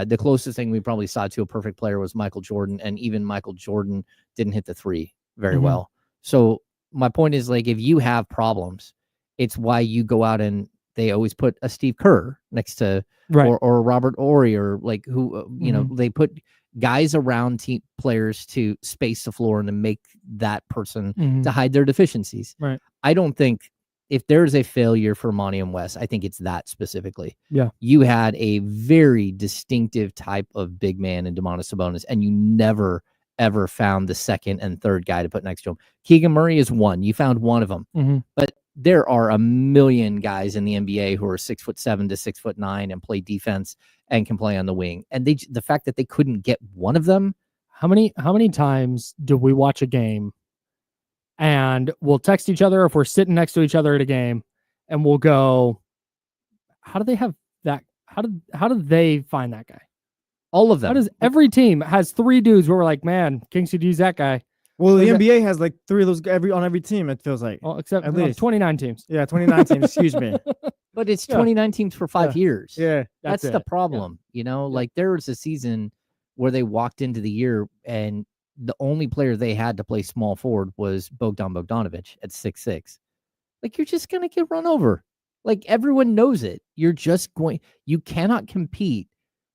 The closest thing we probably saw to a perfect player was Michael Jordan, and even Michael Jordan didn't hit the 3 very Mhm. well. So my point is, like, if you have problems, it's why you go out and they always put a Steve Kerr next to, Right. or Robert Horry, or like who, Mhm. they put guys around team players to space the floor and to make that person Mhm. to hide their deficiencies. Right. I don't think if there's a failure for Monty and West, I think it's that specifically. Yeah. You had a very distinctive type of big man in Domantas Sabonis, and you never, ever found the second and third guy to put next to him. Keegan Murray is one. You found one of them. Mhm. But there are a million guys in the NBA who are 6'7" to 6'9" and play defense and can play on the wing. And the fact that they couldn't get one of them. How many times do we watch a game and we'll text each other if we're sitting next to each other at a game, and we'll go, how do they have that? How did they find that guy? All of them. How does every team has 3 dudes where we're like, man, Kings could use that guy. Well, the Like that- NBA has like 3 of those on every team. It feels like. Well, except at on least 29 teams. Yeah, 29 teams. Excuse me. But it's Yeah. 29 teams for 5 Yeah. years. Yeah, That's that's the it. problem. You know, like there was a season where they walked into the year and the only player they had to play small forward was Bogdan Bogdanovic at 6'6". Like you're just going to get run over. Like everyone knows it. You cannot compete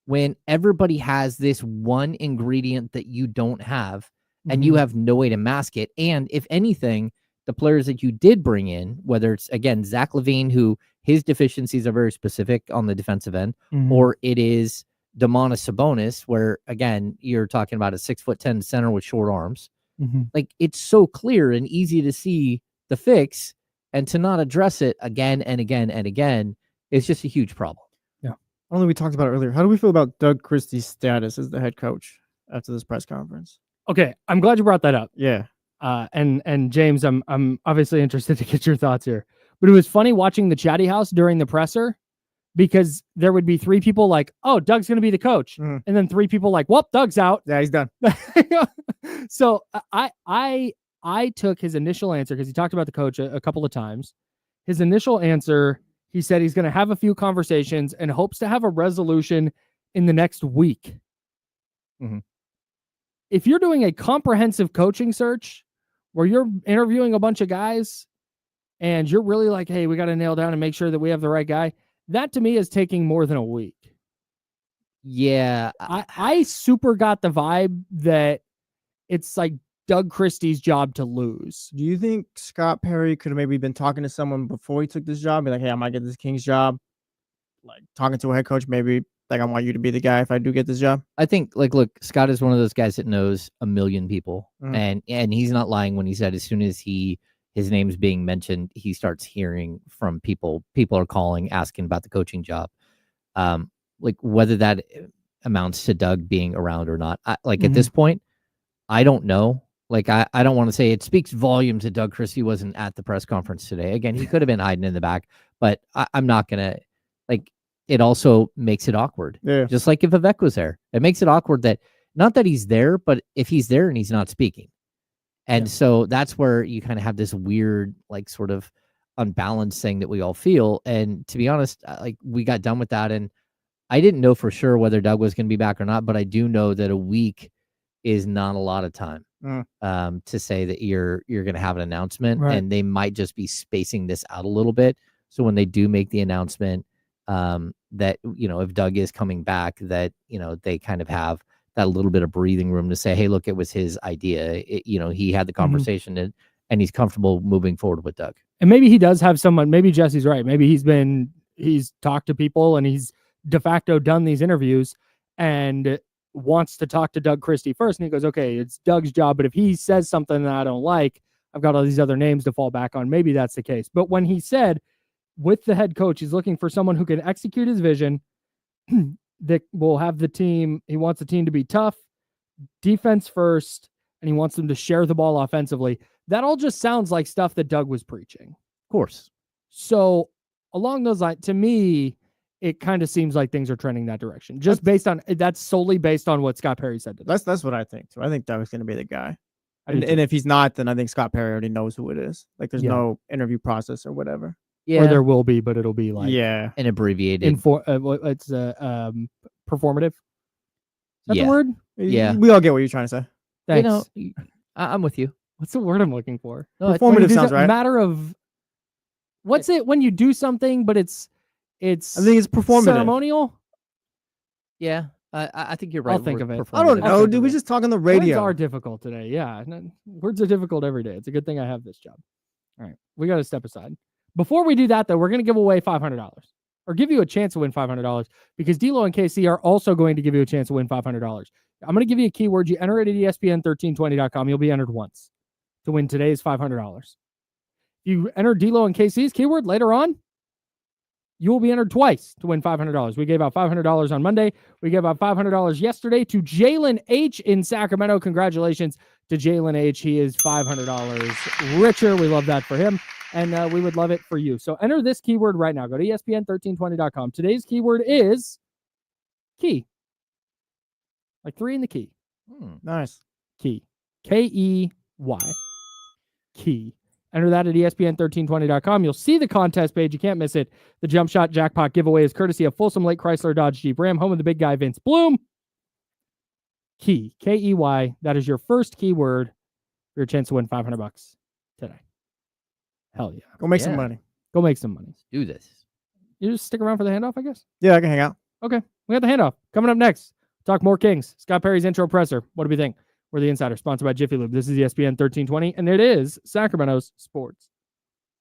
when everybody has this one ingredient that you don't have and you Mhm. have no way to mask it. And if anything, the players that you did bring in, whether it's again Zach LaVine, who his deficiencies are very specific on the defensive end, Mhm. or it is Domantas Sabonis, where again you're talking about a 6'10" center with short arms. Mhm. Like it's so clear and easy to see the fix, and to not address it again and again and again is just a huge problem. I don't think we talked about it earlier. How do we feel about Doug Christie's status as the head coach after this press conference? Okay, I'm glad you brought that up. Yeah. And James, I'm obviously interested to get your thoughts here. But it was funny watching the Chatty House during the presser because there would be 3 people like, "Oh, Doug's going to be the coach," and then 3 people like, "Well, Doug's out." Yeah, he's done. So I took his initial answer because he talked about the coach a couple of times. His initial answer, he said he's going to have a few conversations and hopes to have a resolution in the next week. Mhm. If you're doing a comprehensive coaching search where you're interviewing a bunch of guys and you're really like, hey, we got to nail down and make sure that we have the right guy, that to me is taking more than a week. Yeah. I super got the vibe that it's like Doug Christie's job to lose. Do you think Scott Perry could have maybe been talking to someone before he took this job? Be like, hey, I might get this Kings job. Like talking to a head coach, maybe like I want you to be the guy if I do get this job. I think look, Scott is one of those guys that knows a million people, Mhm. and he's not lying when he said as soon as his name's being mentioned, he starts hearing from people. People are calling, asking about the coaching job. Like whether that amounts to Doug being around or not. At this point, I don't know. Like I don't want to say it speaks volumes that Doug Christie wasn't at the press conference today. Again, he could have been hiding in the back, but I'm not gonna like. It also makes it awkward. Yeah. Just like if Vivek was there, it makes it awkward that not that he's there, but if he's there and he's not speaking. And so that's where you kind of have this weird, like sort of unbalanced thing that we all feel. And to be honest, like we got done with that. And I didn't know for sure whether Doug was going to be back or not, but I do know that a week is not a lot of time to say that you're going to have an announcement, Right. and they might just be spacing this out a little bit. So when they do make the announcement, that, you know, if Doug is coming back, that, you know, they kind of have that little bit of breathing room to say, hey, look, it was his idea. You know, he had the conversation and he's comfortable moving forward with Doug. And maybe he does have someone, maybe Jesse's right. Maybe he's talked to people and he's de facto done these interviews and wants to talk to Doug Christie first. And he goes, okay, it's Doug's job. But if he says something that I don't like, I've got all these other names to fall back on. Maybe that's the case. But when he said with the head coach, he's looking for someone who can execute his vision that will have the team. He wants the team to be tough, defense first, and he wants them to share the ball offensively. That all just sounds like stuff that Doug was preaching. Of course. So along those lines, to me, it kind of seems like things are trending that direction. Just that's solely based on what Scott Perry said today. That's what I think. So I think Doug's going to be the guy. I do And if he's not, then I think Scott Perry already knows who it is. Like there's Yeah. no interview process or whatever. Yeah. Or there will be, but it'll be like Yeah. An abbreviated. it's performative. Is that Yeah. the word? Yeah. We all get what you're trying to say. Thanks. You know, I'm with you. What's the word I'm looking for? No, it's- Performative It's sounds a right. matter of what's it when you do something, but it's I think it's performative. ceremonial. Yeah. I think you're right. I'll think of it. I don't Performative. know, dude. We just talk on the radio. Words are difficult today. Yeah. Words are difficult every day. It's a good thing I have this job. All right. We got to step aside. Before we do that, though, we're going to give away $500 or give you a chance to win $500 because D-Lo and KC are also going to give you a chance to win $500. I'm going to give you a keyword. You enter it at ESPN1320.com. You'll be entered once to win today's $500. You enter D-Lo and KC's keyword later on, you will be entered twice to win $500. We gave out $500 on Monday. We gave out $500 yesterday to Jalen H. in Sacramento. Congratulations to Jalen H. He is $500 richer. We love that for him, and we would love it for you. So enter this keyword right now. Go to ESPN1320.com. Today's keyword is key. Like 3 in the key. Nice. Key. Key. Key. Enter that at ESPN1320.com. You'll see the contest page. You can't miss it. The Jump Shot Jackpot giveaway is courtesy of Folsom Lake Chrysler Dodge Jeep Ram, home of the big guy Vince Bloom. Key. Key. That is your first keyword for your chance to win $500 today. Hell yeah. Go make some money. Go make some money. Do this. You just stick around for the handoff, I guess? Yeah, I can hang out. Okay. We got the handoff. Coming up next, talk more Kings. Scott Perry's intro presser. What do we think? We're the Insider, sponsored by Jiffy Lube. This is ESPN 1320, and it is Sacramento's Sports.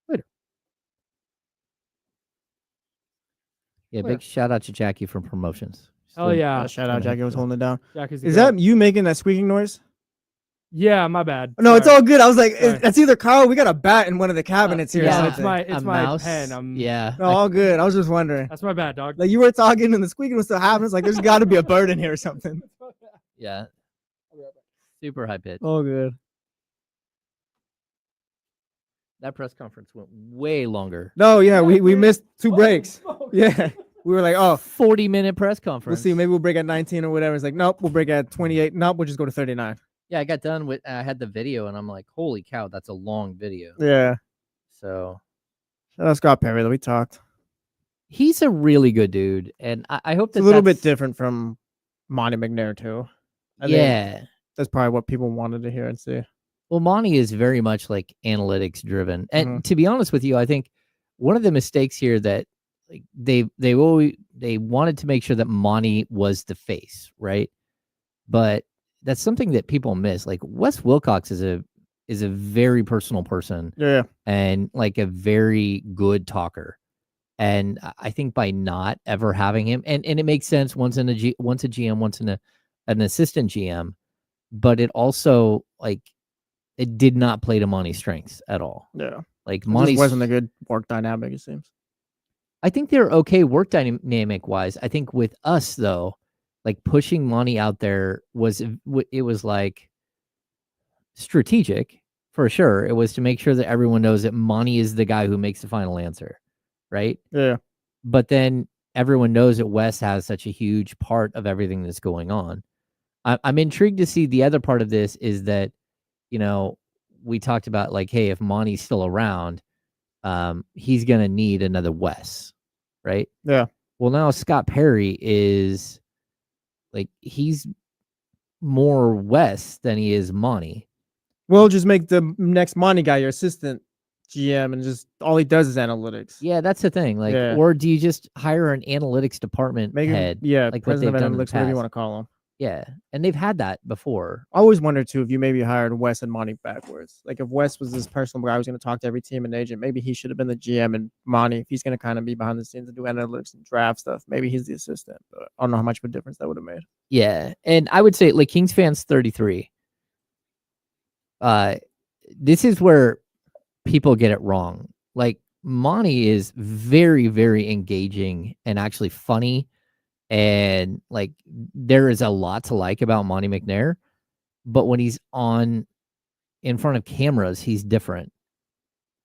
Later. Yeah, big shout out to Jackie from promotions. Hell yeah. Shout out, Jackie was holding it down. Jackie's the Is goat. that you making that squeaking noise? Yeah, my bad. No, it's Sorry. all good. I was like, Sorry. that's either Carl. We got a bat in one of the cabinets here. or Yeah, it's something. my pen. Yeah. No, all good. I was just wondering. That's my bad, dog. Like you were talking and the squeaking was still happening. It's like there's got to be a bird in here or something. Yeah. Super high pitch. Oh, good. That press conference went way longer. No, yeah, we missed 2 breaks. Yeah, we were like, oh, 40-minute press we'll conference. see. Maybe we'll break at 19 or whatever. It's like, nope, we'll break at 28. Nope, we'll just go to 39. Yeah, I got done with. I had the video, and I'm like, holy cow, that's a long video. Yeah. So Shout out Scott Perry, though. We talked. he's a really good dude, and I hope It's that a little bit that's- different from Monty McNair, too. I think Yeah. that's probably what people wanted to hear and see. Well, Monty is very much like analytics driven, and Mhm. to be honest with you, I think one of the mistakes here that like they wanted to make sure that Monty was the face, right? But that's something that people miss. Like Wes Wilcox is a very personal person, Yeah. and like a very good talker. And I think by not ever having him, and it makes sense once a GM, once an assistant GM, but it also like it did not play to Monty's strengths at all. Yeah. Like It Monty's just wasn't a good work dynamic, it seems. I think they're okay work dynamic wise. I think with us though, like pushing Monty out there was like strategic for sure. It was to make sure that everyone knows that Monty is the guy who makes the final answer, right? Yeah. But then everyone knows that Wes has such a huge part of everything that's going on. I'm intrigued to see the other part of this is that, you know, we talked about like, hey, if Monty's still around, he's gonna need another Wes, right? Yeah. Well, now Scott Perry is like he's more Wes than he is Monty. Well, just make the next Monty guy your assistant GM, and just all he does is analytics. Yeah, that's the thing. Like, Yeah. or do you just hire an analytics department Make him, head? yeah, like what they've president of done in the analytics, whatever you past? want to call him. Yeah, and they've had that before. I always wonder too if you maybe hired Wes and Monty backwards. Like if Wes was this personal guy who's going to talk to every team and agent, maybe he should have been the GM, and Monty, if he's going to kind of be behind the scenes and do analytics and draft stuff, maybe he's the assistant. But I don't know how much of a difference that would have made. Yeah, and I would say like Kings fans 33. This is where people get it wrong. Like Monty is very, very engaging and actually funny, and like there is a lot to like about Monty McNair. But when he's on in front of cameras, he's different.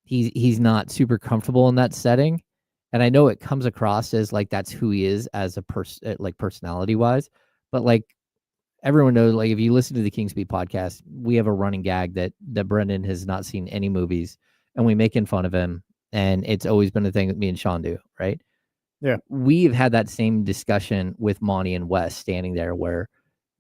He's not super comfortable in that setting, and I know it comes across as like that's who he is as a person, like personality wise. But like everyone knows, like if you listen to the Kings Beat podcast, we have a running gag that Brendan has not seen any movies, and we making fun of him, and it's always been a thing that me and Sean do, right? Yeah. We've had that same discussion with Monty and Wes standing there, where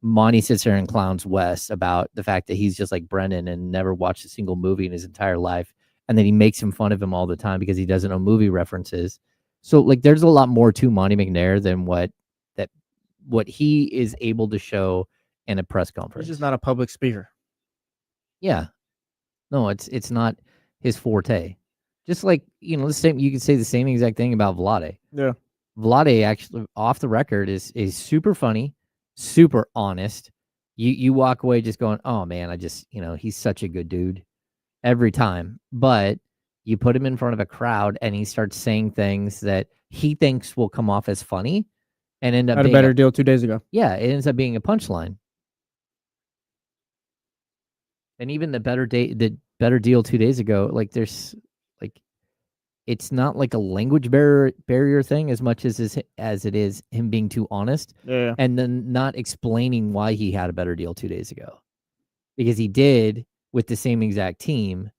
Monty sits there and clowns Wes about the fact that he's just like Brendan and never watched a single movie in his entire life, and then he makes him fun of him all the time because he doesn't know movie references. So like there's a lot more to Monty McNair than what he is able to show in a press conference. He's just not a public speaker. Yeah. No, it's not his forte. Just like, you know, the same, you could say the same exact thing about Vlade. Yeah. Vlade actually off the record is super funny, super honest. You walk away just going, "Oh man, I just, you know, he's such a good dude." Every time. But you put him in front of a crowd and he starts saying things that he thinks will come off as funny and end up Had a being better deal 2 days ago. Yeah, it ends up being a punchline. And even the better deal 2 days ago, like there's like it's not like a language barrier thing as much as it is him being too honest. Yeah. And then not explaining why he had a better deal 2 days ago. Because he did, with the same exact team,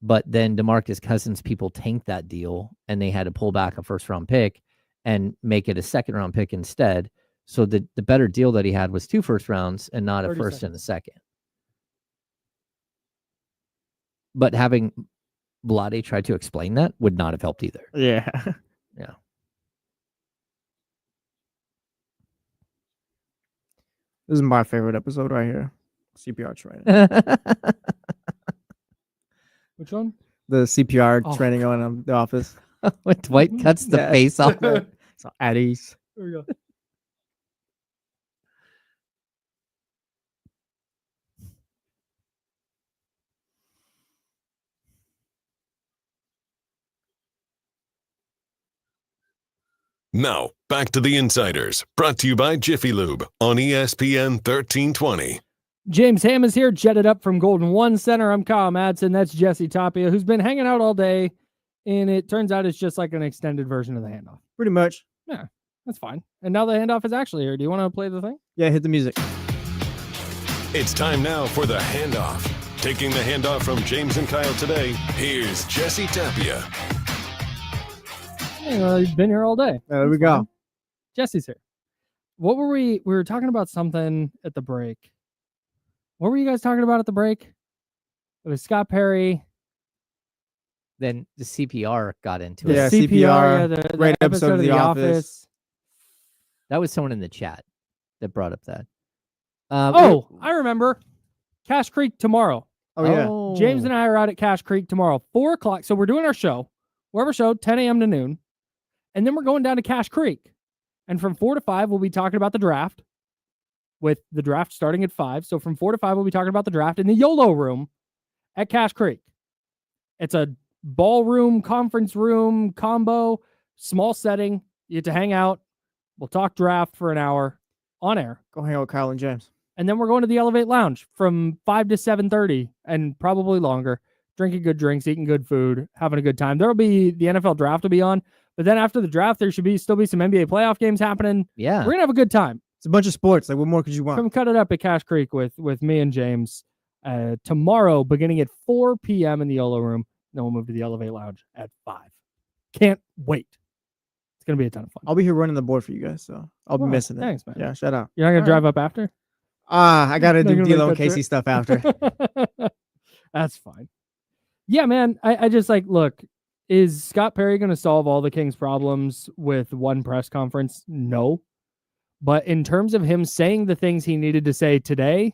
but then DeMarcus Cousins people tanked that deal and they had to pull back a first-round pick and make it a second-round pick instead. So the better deal that he had was 2 first rounds and not a 30 first seconds. and a second. But having Vlade try to explain that would not have helped either. Yeah. Yeah. This is my favorite episode right here. CPR training. Which one? The CPR Oh. training on The Office. When Dwight cuts the Yeah. face off. So at ease. There we go. Now, back to the Insiders, brought to you by Jiffy Lube on ESPN 1320. James Ham is here, jetted up from Golden One Center. I'm Kyle Madsen. That's Jesse Tapia, who's been hanging out all day, and it turns out it's just like an extended version of the handoff. Pretty much. Yeah, that's fine. And now the handoff is actually here. Do you want to play the thing? Yeah, hit the music. It's time now for the handoff. Taking the handoff from James and Kyle today, here's Jesse Tapia. Hey, well, you've been here all day. There we go. Jesse's here. What were we were talking about something at the break. What were you guys talking about at the break? It was Scott Perry. Then the CPR got into The it. Yeah, CPR, CPR, the great episode of The Office. That was someone in the chat that brought up that. Oh, I remember. Cache Creek tomorrow. Oh, yeah. James and I are out at Cache Creek tomorrow, 4 o'clock. So we're doing our show. We'll have our show 10 a.m. to noon. And then we're going down to Cache Creek. And from 4 to 5, we'll be talking about the draft, with the draft starting at 5. So from 4 to 5, we'll be talking about the draft in the YOLO room at Cache Creek. It's a ballroom, conference room combo, small setting. You get to hang out. We'll talk draft for an hour on air. Go hang out with Kyle and James. And then we're going to the Elevate Lounge from 5 to 7:30 and probably longer. Drinking good drinks, eating good food, having a good time. There'll be the NFL draft will be on. But then after the draft, there should still be some NBA playoff games happening. Yeah. We're going to have a good time. It's a bunch of sports. Like, what more could you want? Come cut it up at Cache Creek with me and James tomorrow, beginning at 4 p.m. in the YOLO room. Then we'll move to the Elevate Lounge at 5. Can't wait. It's going to be a ton of fun. I'll be here running the board for you guys, so I'll be Oh, missing it. thanks, man. Yeah, shout out. You're not going to drive up after? I got to Not do gonna D'Lo make and that Casey trip? stuff after. That's fine. Yeah, man. I just look, is Scott Perry going to solve all the Kings' problems with one press conference? No. But in terms of him saying the things he needed to say today,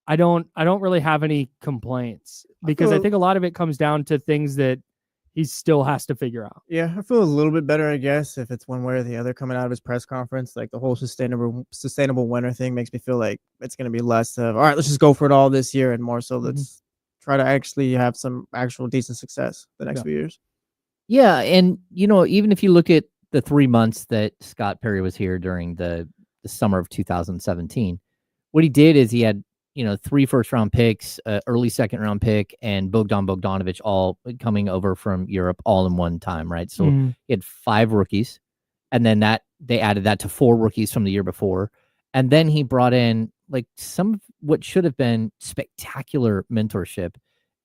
I don't really have any complaints, because I think a lot of it comes down to things that he still has to figure out. Yeah, I feel a little bit better, I guess, if it's one way or the other coming out of his press conference. Like the whole sustainable winner thing makes me feel like it's going to be less of, all right, let's just go for it all this year, and more so let's try to actually have some actual decent success the next few years. Yeah, and even if you look at the 3 months that Scott Perry was here during the summer of 2017, what he did is he had 3 first-round picks, early second-round pick, and Bogdan Bogdanovic all coming over from Europe all in one time, right? So he had 5 rookies, and then they added that to 4 rookies from the year before, and then he brought in like some of what should have been spectacular mentorship,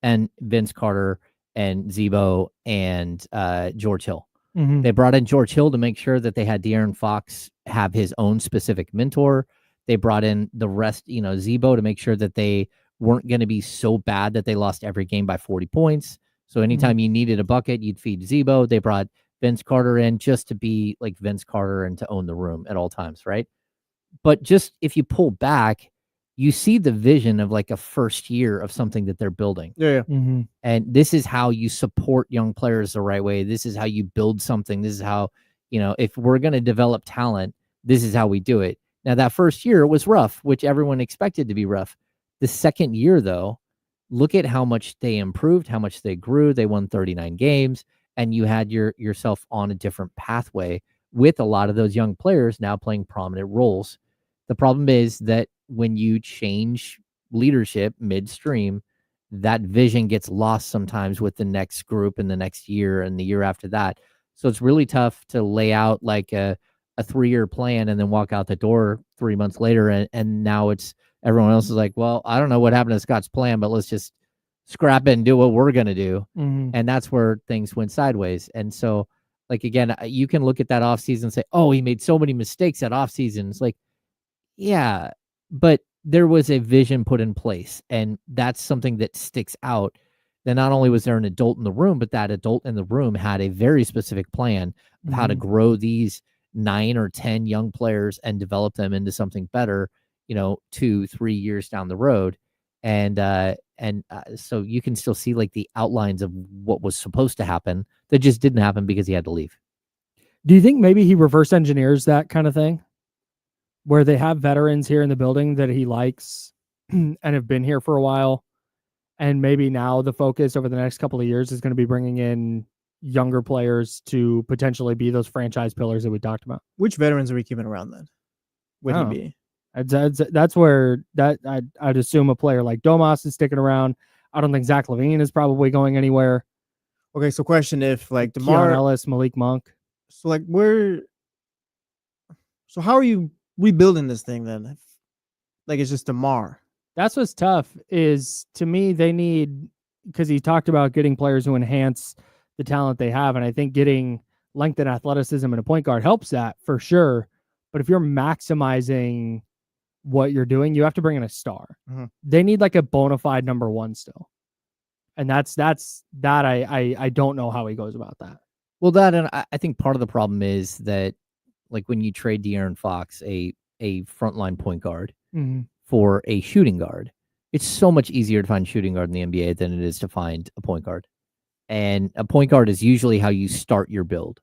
and Vince Carter and Zebo and George Hill. They brought in George Hill to make sure that they had De'Aaron Fox have his own specific mentor. They brought in the rest, Zebo, to make sure that they weren't going to be so bad that they lost every game by 40 points. So anytime you needed a bucket, you'd feed Zebo. They brought Vince Carter in just to be like Vince Carter and to own the room at all times, right? But just if you pull back, you see the vision of like a first year of something that they're building. Yeah. And this is how you support young players the right way. This is how you build something. This is how, if we're going to develop talent, this is how we do it. Now, that first year was rough, which everyone expected to be rough. The second year, though, look at how much they improved, how much they grew. They won 39 games, and you had yourself on a different pathway with a lot of those young players now playing prominent roles. The problem is that when you change leadership midstream, that vision gets lost sometimes with the next group and the next year and the year after that. So it's really tough to lay out like a 3-year plan and then walk out the door 3 months later, and now it's everyone else is like, well, I don't know what happened to Scott's plan, but let's just scrap it and do what we're going to do. Mhm. And that's where things went sideways. And so, like, again, you can look at that offseason and say, oh, he made so many mistakes that offseason. It's like, yeah, but there was a vision put in place. And that's something that sticks out. That not only was there an adult in the room, but that adult in the room had a very specific plan of how to Mhm. grow these 9 or 10 young players and develop them into something better, 2-3 years down the road. And so you can still see like the outlines of what was supposed to happen that just didn't happen because he had to leave. Do you think maybe he reverse engineers that kind of thing? Where they have veterans here in the building that he likes and have been here for a while. And maybe now the focus over the next couple of years is going to be bringing in younger players to potentially be those franchise pillars that we talked about. Which veterans are we keeping around then? Would he Oh. be? That's where I'd assume a player like Domas is sticking around. I don't think Zach Levine is probably going anywhere. Okay, so question: if like Keon DeMar Ellis, Malik Monk. So like so how are you rebuilding this thing then? Like it's just DeMar. That's what's tough is, to me, they need, because he talked about getting players who enhance the talent they have. And I think getting length and athleticism in a point guard helps that for sure. But if you're maximizing what you're doing, you have to bring in a star. Mhm. They need like a bona fide number one still. And that's that I don't know how he goes about that. Well, that, and I think part of the problem is that, like, when you trade De'Aaron Fox, a frontline point guard, Mhm. for a shooting guard, it's so much easier to find shooting guard in the NBA than it is to find a point guard. And a point guard is usually how you start your build.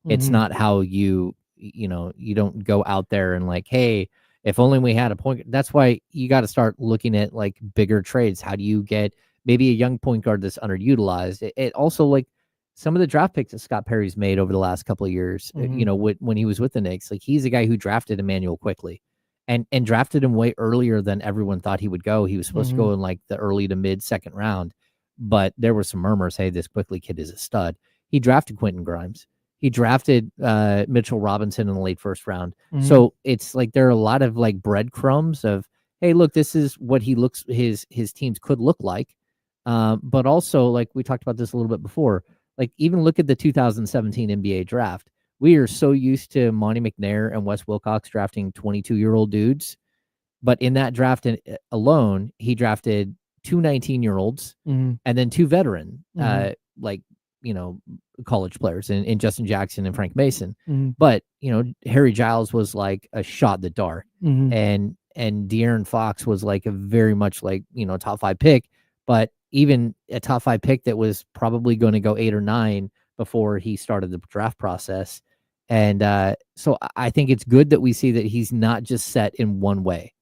It's Mhm. not how you don't go out there and like, hey, if only we had a point. That's why you got to start looking at like bigger trades. How do you get maybe a young point guard that's underutilized? It also, like, some of the draft picks that Scott Perry's made over the last couple of years, Mhm. when he was with the Knicks, like, he's a guy who drafted Emmanuel quickly. And drafted him way earlier than everyone thought he would go. He was supposed to go Mhm. in like the early to mid second round, but there were some murmurs, hey, this quickly kid is a stud. He drafted Quentin Grimes. He drafted Mitchell Robinson in the late first round. Mhm. So it's like there are a lot of like breadcrumbs of, hey, look, this is what his teams could look like. But also, like we talked about this a little bit before, like even look at the 2017 NBA draft. We are so used to Monty McNair and Wes Wilcox drafting 22-year-old dudes. But in that draft alone, he drafted 2 19-year-olds Mhm. and then 2 veteran, Mhm. college players in Justin Jackson and Frank Mason. Mhm. But, Harry Giles was like a shot in the dark. Mhm. And De'Aaron Fox was like a very much like, top 5 pick, but even a top 5 pick that was probably going to go 8 or 9 before he started the draft process. And so I think it's good that we see that he's not just set in one way,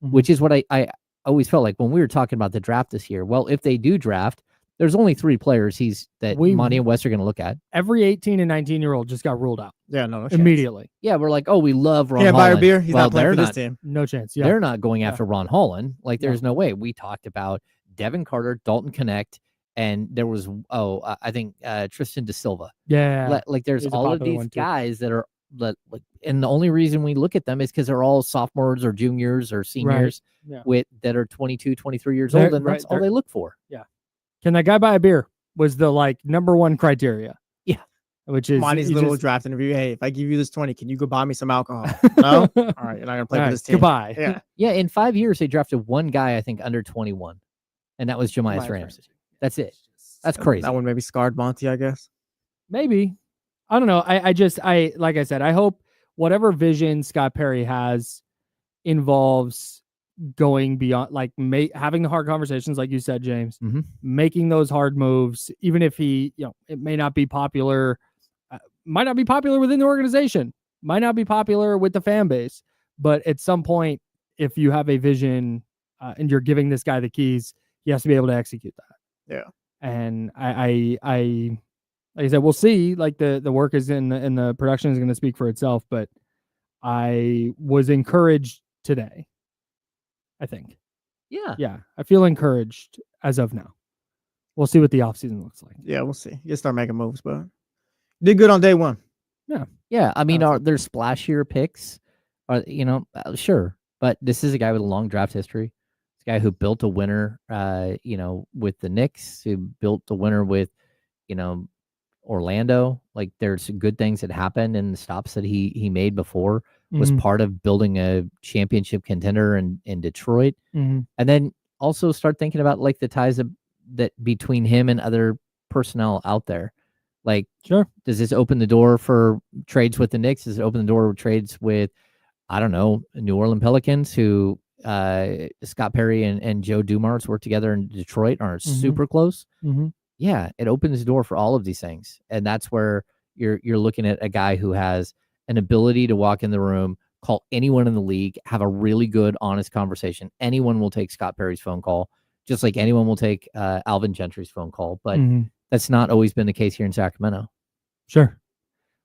Mhm. which is what I always felt like when we were talking about the draft this year. Well, if they do draft, there's only 3 players that Monty and Wes are going to look at. Every 18 and 19-year-old just got ruled out. Yeah, no chance. Immediately. Yeah, we're like, oh, we love Ron Can't Holland. buy a beer. He's well, not playing they're for this not, team. No chance. Yeah. They're not going Yeah. after Ron Holland. Like, No. there's no way. We talked about Devin Carter, Dalton Connect, and there was I think Tristan Da Silva. Yeah. Like there's He's a all of popular these one, too. guys that are like, and the only reason we look at them is because they're all sophomores or juniors or seniors Yeah. that are 22, 23 years They're- old, and right, that's all they're- they look for. Yeah. Can that guy buy a beer? Was the like number one criteria. Yeah. Which is Monty's you little just- draft interview. Hey, if I give you this 20, can you go buy me some alcohol? No? All right, you're not gonna play All for right, this team. goodbye. Yeah. Yeah, in 5 years they drafted one guy, I think, under 21, and that was Jemias Jemias Ramsey. Ramsey. That's it. That's crazy. That one maybe scarred Monty, I guess. Maybe. I don't know. I like I said, I hope whatever vision Scott Perry has involves going beyond, like, having the hard conversations, like you said, James, Mhm. making those hard moves, even if he, it may not be popular, might not be popular within the organization, might not be popular with the fan base, but at some point, if you have a vision and you're giving this guy the keys, he has to be able to execute that. Yeah. And I like I said, we'll see. Like the work is in the production is going to speak for itself, but I was encouraged today. I think. Yeah. I feel encouraged as of now. We'll see what the offseason looks like. Yeah, we'll see. You start making moves, but did good on day one. Yeah. I mean, are there splashier picks? Sure. But this is a guy with a long draft history. This guy who built a winner, with the Knicks, who built a winner with, Orlando. Like there's good things that happened in the stops that he made before. Was part of building a championship contender in Detroit. Mhm. And then also start thinking about like the ties that between him and other personnel out there. Like, sure, does this open the door for trades with the Knicks? Does it open the door for trades with, I don't know, New Orleans Pelicans, who Scott Perry and Joe Dumars work together in Detroit, are super close? Mhm. Yeah, it opens the door for all of these things, and that's where you're looking at a guy who has an ability to walk in the room, call anyone in the league, have a really good, honest conversation. Anyone will take Scott Perry's phone call, just like anyone will take Alvin Gentry's phone call. But that's not always been the case here in Sacramento. Sure.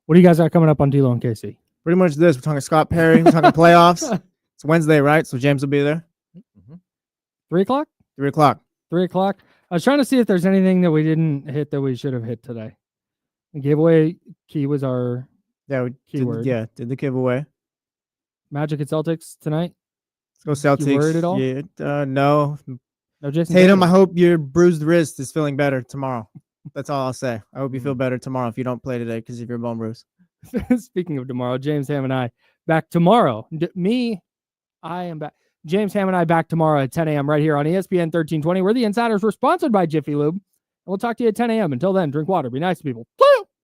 What do you guys got coming up on D'Lo and Casey? Pretty much this. We're talking Scott Perry. We're talking playoffs. It's Wednesday, right? So James will be there. 3 o'clock? 3 o'clock. 3 o'clock. I was trying to see if there's anything that we didn't hit that we should have hit today. The giveaway key was our keyword. Did the giveaway. Magic and Celtics tonight. Let's go Celtics. You worried at all? Yeah, no. No, Jason Tatum, Tatum. I hope your bruised wrist is feeling better tomorrow. That's all I'll say. I hope you feel better tomorrow if you don't play today because of your bone bruise. Speaking of tomorrow, James Ham and I back tomorrow. I am back. James Ham and I back tomorrow at 10 a.m. right here on ESPN 1320. We're the Insiders. We're sponsored by Jiffy Lube. And we'll talk to you at 10 a.m. Until then, drink water. Be nice to people.